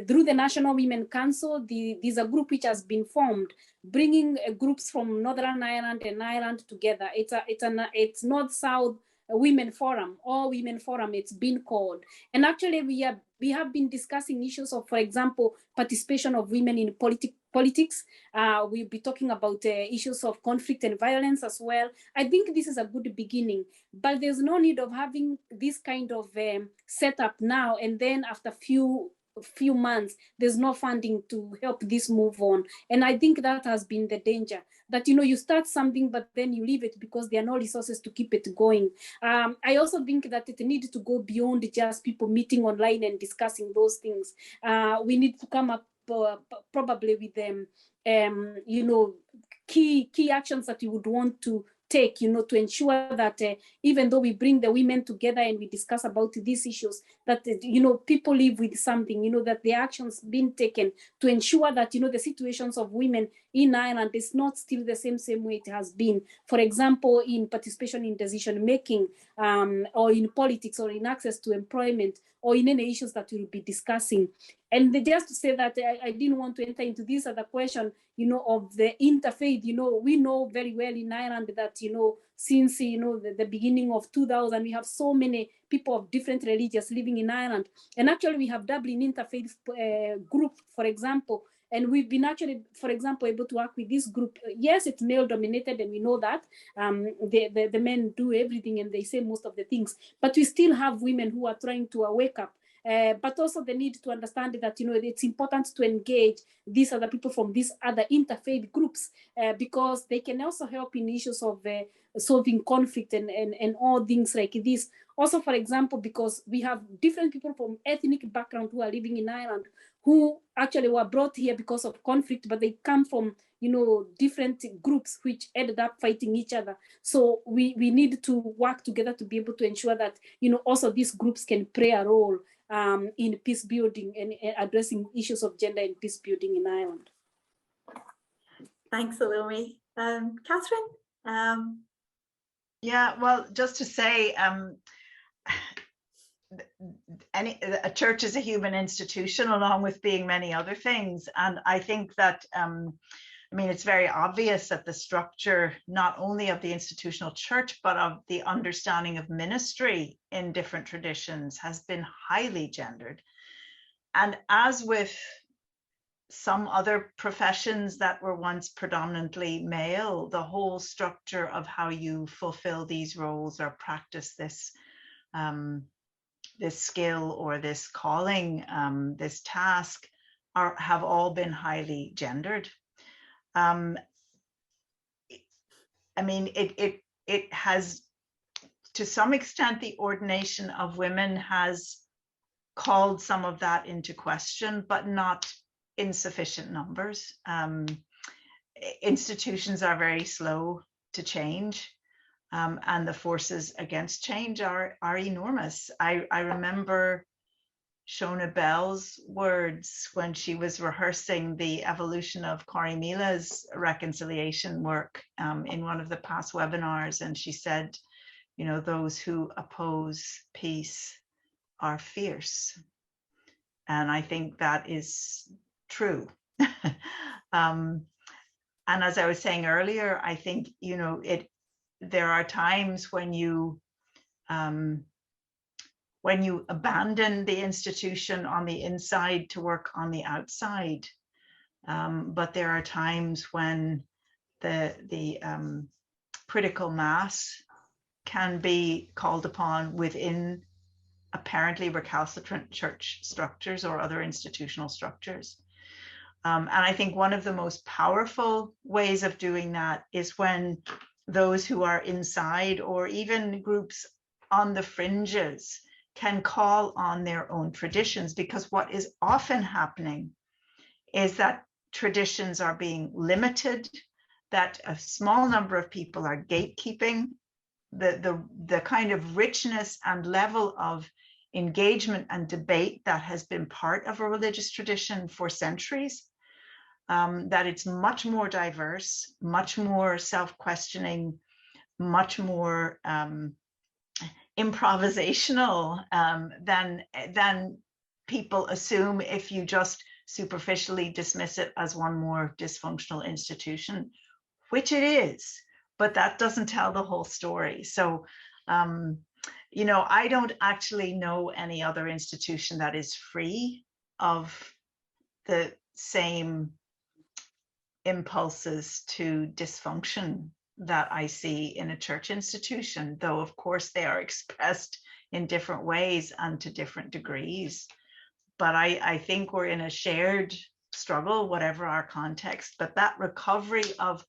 through the National Women Council, there's a group which has been formed, bringing groups from Northern Ireland and Ireland together. It's North-South Women Forum, or Women Forum, it's been called. And actually we have been discussing issues of, for example, participation of women in politics. We'll be talking about issues of conflict and violence as well. I think this is a good beginning, but there's no need of having this kind of setup now, and then after few months there's no funding to help this move on. And I think that has been the danger, that you start something but then you leave it because there are no resources to keep it going. I also think that it needs to go beyond just people meeting online and discussing those things. We need to come up probably with them key actions that you would want to take, to ensure that even though we bring the women together and we discuss about these issues, that, people live with something, that the actions being taken to ensure that, the situations of women in Ireland is not still the same way it has been. For example, in participation in decision making, or in politics, or in access to employment, or in any issues that we'll be discussing. And just to say that I didn't want to enter into this other question, of the interfaith. We know very well in Ireland that, since, the beginning of 2000, we have so many people of different religions living in Ireland. And actually we have Dublin Interfaith group, for example, and we've been actually, for example, able to work with this group. Yes, it's male dominated, and we know that the men do everything and they say most of the things, but we still have women who are trying to wake up. But also the need to understand that, it's important to engage these other people from these other interfaith groups, because they can also help in issues of solving conflict and all things like this. Also, for example, because we have different people from ethnic background who are living in Ireland, who actually were brought here because of conflict, but they come from, different groups which ended up fighting each other. So we need to work together to be able to ensure that, also these groups can play a role in peace building and addressing issues of gender and peace building in Ireland. Thanks, Salome. Catherine? Yeah, well, just to say, a church is a human institution along with being many other things. And I think that, it's very obvious that the structure, not only of the institutional church, but of the understanding of ministry in different traditions has been highly gendered. And as with some other professions that were once predominantly male, the whole structure of how you fulfill these roles or practice this skill or this calling, this task, have all been highly gendered. It has, to some extent, the ordination of women has called some of that into question, but not in sufficient numbers. Institutions are very slow to change, and the forces against change are enormous. I remember Shona Bell's words when she was rehearsing the evolution of Corey Mila's reconciliation work in one of the past webinars, and she said, those who oppose peace are fierce. And I think that is true. And as I was saying earlier, I think, there are times when you abandon the institution on the inside to work on the outside. But there are times when the critical mass can be called upon within apparently recalcitrant church structures or other institutional structures. And I think one of the most powerful ways of doing that is when those who are inside, or even groups on the fringes, can call on their own traditions, because what is often happening is that traditions are being limited, that a small number of people are gatekeeping the kind of richness and level of engagement and debate that has been part of a religious tradition for centuries, that it's much more diverse, much more self-questioning, much more improvisational than people assume if you just superficially dismiss it as one more dysfunctional institution, which it is, but that doesn't tell the whole story. So, you know, I don't actually know any other institution that is free of the same impulses to dysfunction that I see in a church institution, though of course they are expressed in different ways and to different degrees. But I think we're in a shared struggle, whatever our context, but that recovery of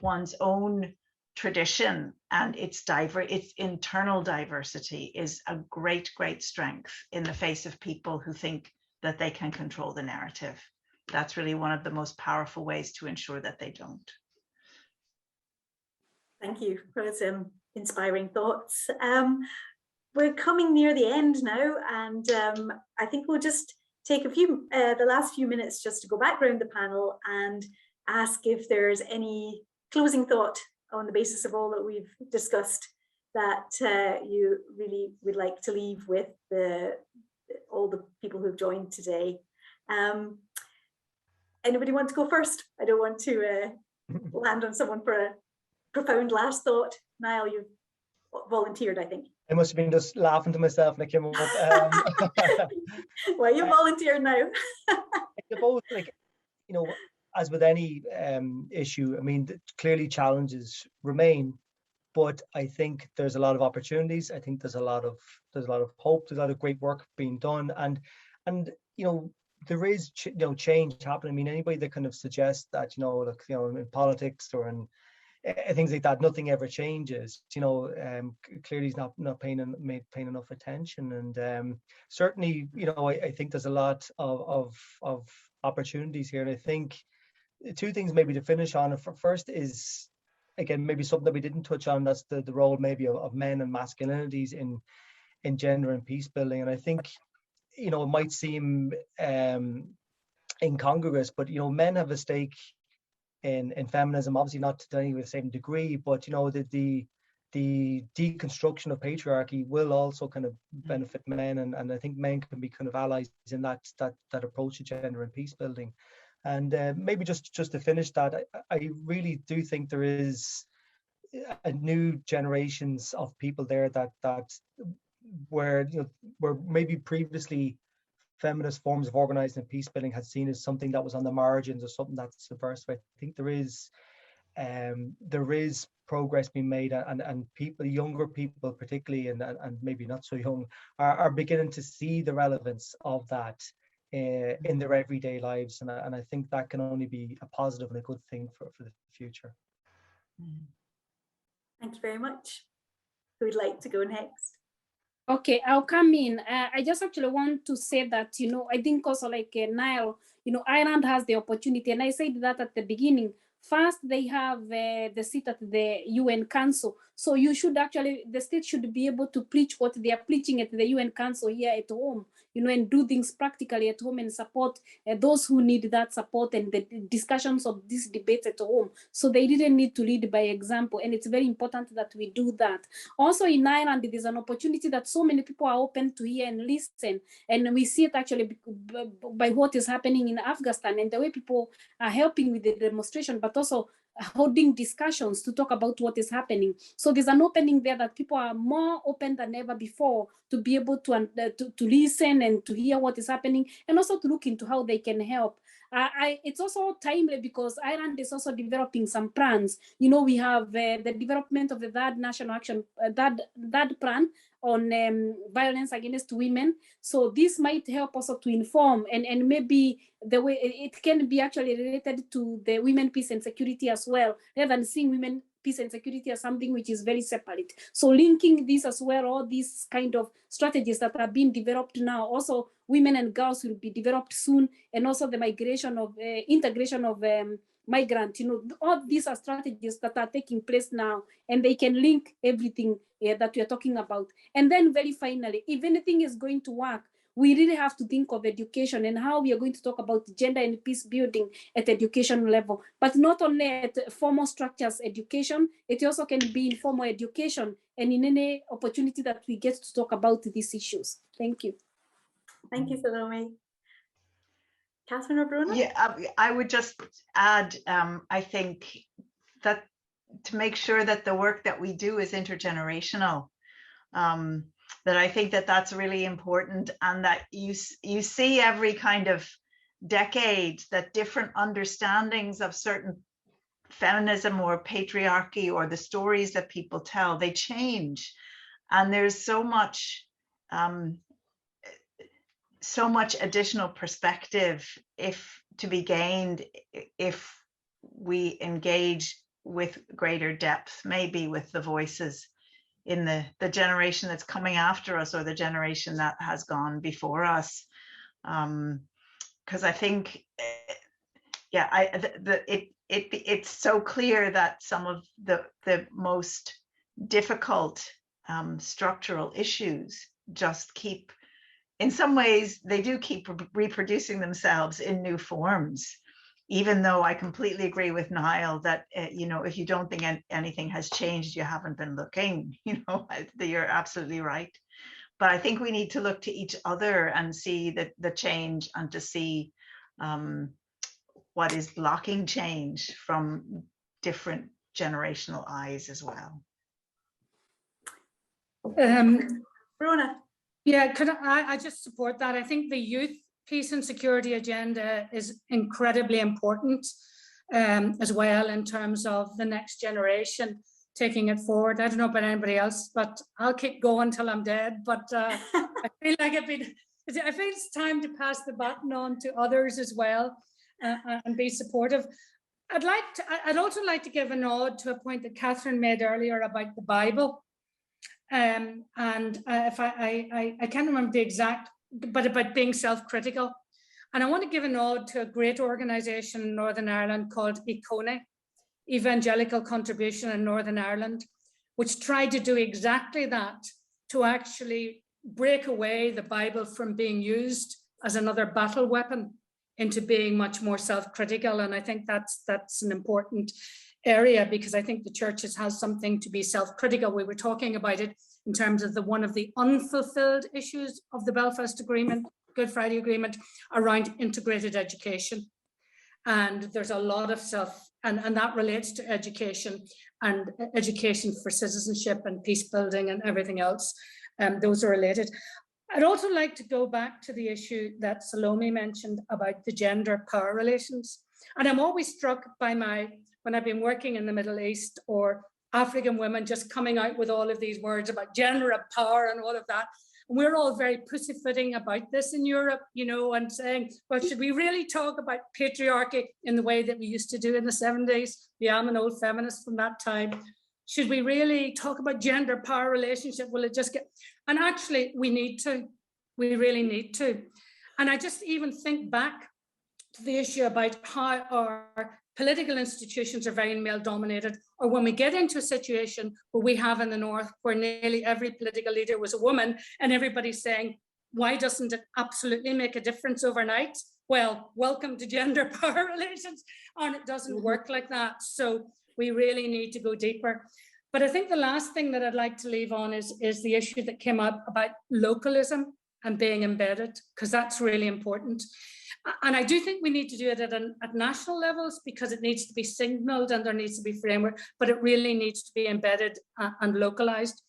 one's own tradition and its internal diversity is a great strength in the face of people who think that they can control the narrative. That's really one of the most powerful ways to ensure that they don't. Thank you for those inspiring thoughts. We're coming near the end now, and I think we'll just take the last few minutes just to go back around the panel and ask if there's any closing thought on the basis of all that we've discussed that you really would like to leave with all the people who've joined today. Anybody want to go first? I don't want to land on someone for a profound last thought. Niall, you've volunteered, I think. I must have been just laughing to myself when I came up. Well, you volunteered now. I suppose, like, you know, as with any issue, I mean, clearly challenges remain, but I think there's a lot of opportunities. I think there's a lot of hope. There's a lot of great work being done, and you know, there is change happening. I mean, anybody that kind of suggests that, you know, like, you know, in politics or in things like that, nothing ever changes. You know, clearly he's not paying enough attention, and certainly, you know, I think there's a lot of opportunities here, and I think two things maybe to finish on. First is, again, maybe something that we didn't touch on. That's the role maybe of men and masculinities in gender and peace building, and I think, you know, it might seem incongruous, but, you know, men have a stake in feminism, obviously not to any the same degree, but, you know, the deconstruction of patriarchy will also kind of benefit men, and I think men can be kind of allies in that approach to gender and peace building. And maybe just to finish that, I really do think there is a new generations of people there that where, you know, where maybe previously feminist forms of organizing and peace building had seen as something that was on the margins or something that's subversive. I think there is progress being made, and people, younger people particularly, and maybe not so young, are beginning to see the relevance of that in their everyday lives, and I think that can only be a positive and a good thing for the future. Thank you very much. Who would like to go next? Okay, I'll come in. I just actually want to say that, you know, I think also like Niall, you know, Ireland has the opportunity, and I said that at the beginning. First, they have the seat at the UN Council. So you should actually, the state should be able to preach what they are preaching at the UN Council here at home, you know, and do things practically at home and support those who need that support and the discussions of these debates at home. So they didn't need to lead by example. And it's very important that we do that. Also in Ireland, there's an opportunity that so many people are open to hear and listen. And we see it actually by what is happening in Afghanistan and the way people are helping with the demonstration, but also holding discussions to talk about what is happening. So there's an opening there that people are more open than ever before to be able to listen and to hear what is happening, and also to look into how they can help. It's also timely because Ireland is also developing some plans. You know, we have the development of the third national action, third plan on violence against women. So this might help also to inform, and maybe the way it can be actually related to the women, peace and security as well, rather than seeing women, peace and security as something which is very separate. So linking this as well, all these kind of strategies that are being developed now, also women and girls will be developed soon, and also the migration of integration of migrant, you know, all these are strategies that are taking place now, and they can link everything that we are talking about. And then very finally, if anything is going to work, we really have to think of education and how we are going to talk about gender and peace building at education level, but not only at formal structures education, it also can be informal education and in any opportunity that we get to talk about these issues. Thank you. Thank you, Salome. Catherine or Bruna? Yeah, I would just add, I think that to make sure that the work that we do is intergenerational, that I think that that's really important, and that you see every kind of decade that different understandings of certain feminism or patriarchy or the stories that people tell, they change, and there's so much additional perspective to be gained if we engage with greater depth, maybe with the voices in the generation that's coming after us or the generation that has gone before us. Because I think, it's so clear that some of the most difficult structural issues just keep, in some ways, they do keep reproducing themselves in new forms, even though I completely agree with Niall that, if you don't think anything has changed, you haven't been looking, you're absolutely right. But I think we need to look to each other and see the change, and to see what is blocking change from different generational eyes as well. Bruna? Yeah, I just support that. I think the youth peace and security agenda is incredibly important as well in terms of the next generation taking it forward. I don't know about anybody else, but I'll keep going till I'm dead. But I feel like I feel it's time to pass the baton on to others as well and be supportive. I'd also like to give a nod to a point that Catherine made earlier about the Bible. And if I can't remember the exact, but about being self-critical. And I want to give a nod to a great organization in Northern Ireland called ECONE, Evangelical Contribution in Northern Ireland, which tried to do exactly that, to actually break away the Bible from being used as another battle weapon into being much more self-critical. And I think that's an important area, because I think the church has something to be self-critical. We were talking about it in terms of one of the unfulfilled issues of the Belfast Agreement, Good Friday Agreement, around integrated education. And there's a lot of and that relates to education and education for citizenship and peace building and everything else. Those are related. I'd also like to go back to the issue that Salome mentioned about the gender power relations. And I'm always struck by when I've been working in the Middle East, or African women just coming out with all of these words about gender and power and all of that. And we're all very pussyfooting about this in Europe, and saying, well, should we really talk about patriarchy in the way that we used to do in the 70s? Yeah, I'm an old feminist from that time. Should we really talk about gender power relationship? Will it just get, and actually we really need to. And I just even think back to the issue about how our political institutions are very male dominated, or when we get into a situation where we have in the North where nearly every political leader was a woman, and everybody's saying, why doesn't it absolutely make a difference overnight? Well, welcome to gender power relations, and it doesn't work like that. So we really need to go deeper. But I think the last thing that I'd like to leave on is the issue that came up about localism and being embedded, because that's really important. And I do think we need to do it at national levels, because it needs to be signaled and there needs to be framework, but it really needs to be embedded and localized.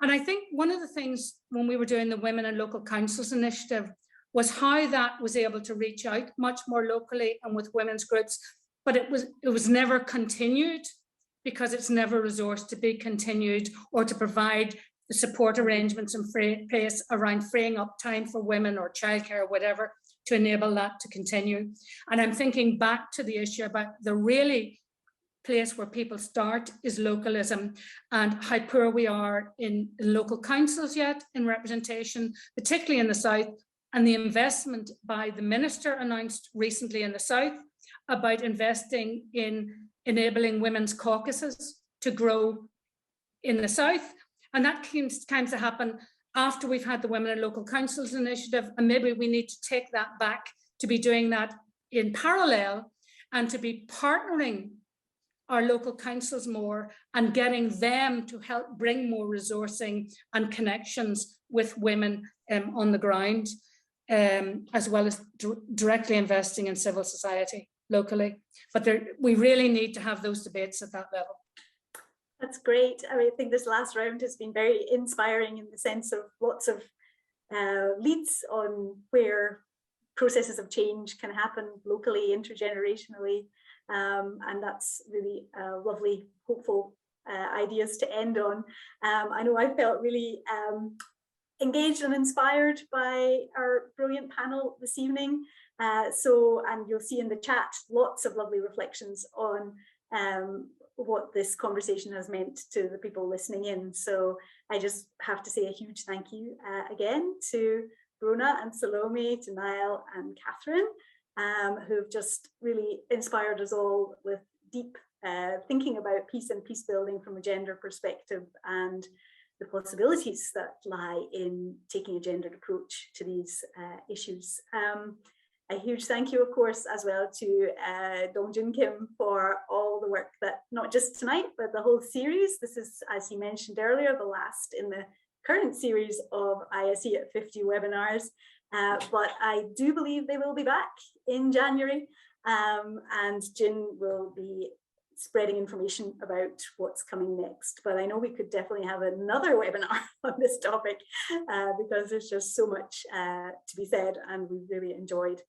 And I think one of the things when we were doing the Women in Local Councils initiative, was how that was able to reach out much more locally and with women's groups, but it was never continued because it's never resourced to be continued or to provide the support arrangements in place around freeing up time for women or childcare or whatever to enable that to continue. And I'm thinking back to the issue about the really place where people start is localism, and how poor we are in local councils yet in representation, particularly in the South, and the investment by the minister announced recently in the South about investing in enabling women's caucuses to grow in the South. And that tends to happen after we've had the Women in Local Councils initiative, and maybe we need to take that back to be doing that in parallel and to be partnering our local councils more and getting them to help bring more resourcing and connections with women on the ground, as well as directly investing in civil society locally. But we really need to have those debates at that level. That's great. I mean, I think this last round has been very inspiring in the sense of lots of leads on where processes of change can happen locally, intergenerationally. And that's really lovely, hopeful ideas to end on. I know I felt really engaged and inspired by our brilliant panel this evening. And you'll see in the chat lots of lovely reflections on what this conversation has meant to the people listening in. So I just have to say a huge thank you again to Brona and Salome, to Niall and Catherine, who've just really inspired us all with deep thinking about peace and peace building from a gender perspective and the possibilities that lie in taking a gendered approach to these issues. A huge thank you, of course, as well to Dongjin Kim for all the work that, not just tonight, but the whole series. This is, as he mentioned earlier, the last in the current series of ISE at 50 webinars. But I do believe they will be back in January, and Jin will be spreading information about what's coming next. But I know we could definitely have another webinar on this topic because there's just so much to be said, and we really enjoyed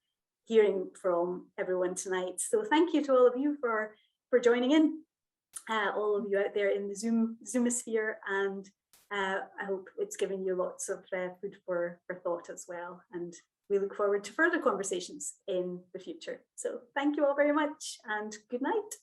hearing from everyone tonight. So thank you to all of you for joining in, all of you out there in the Zoomosphere, and I hope it's given you lots of food for thought as well. And we look forward to further conversations in the future. So thank you all very much, and good night.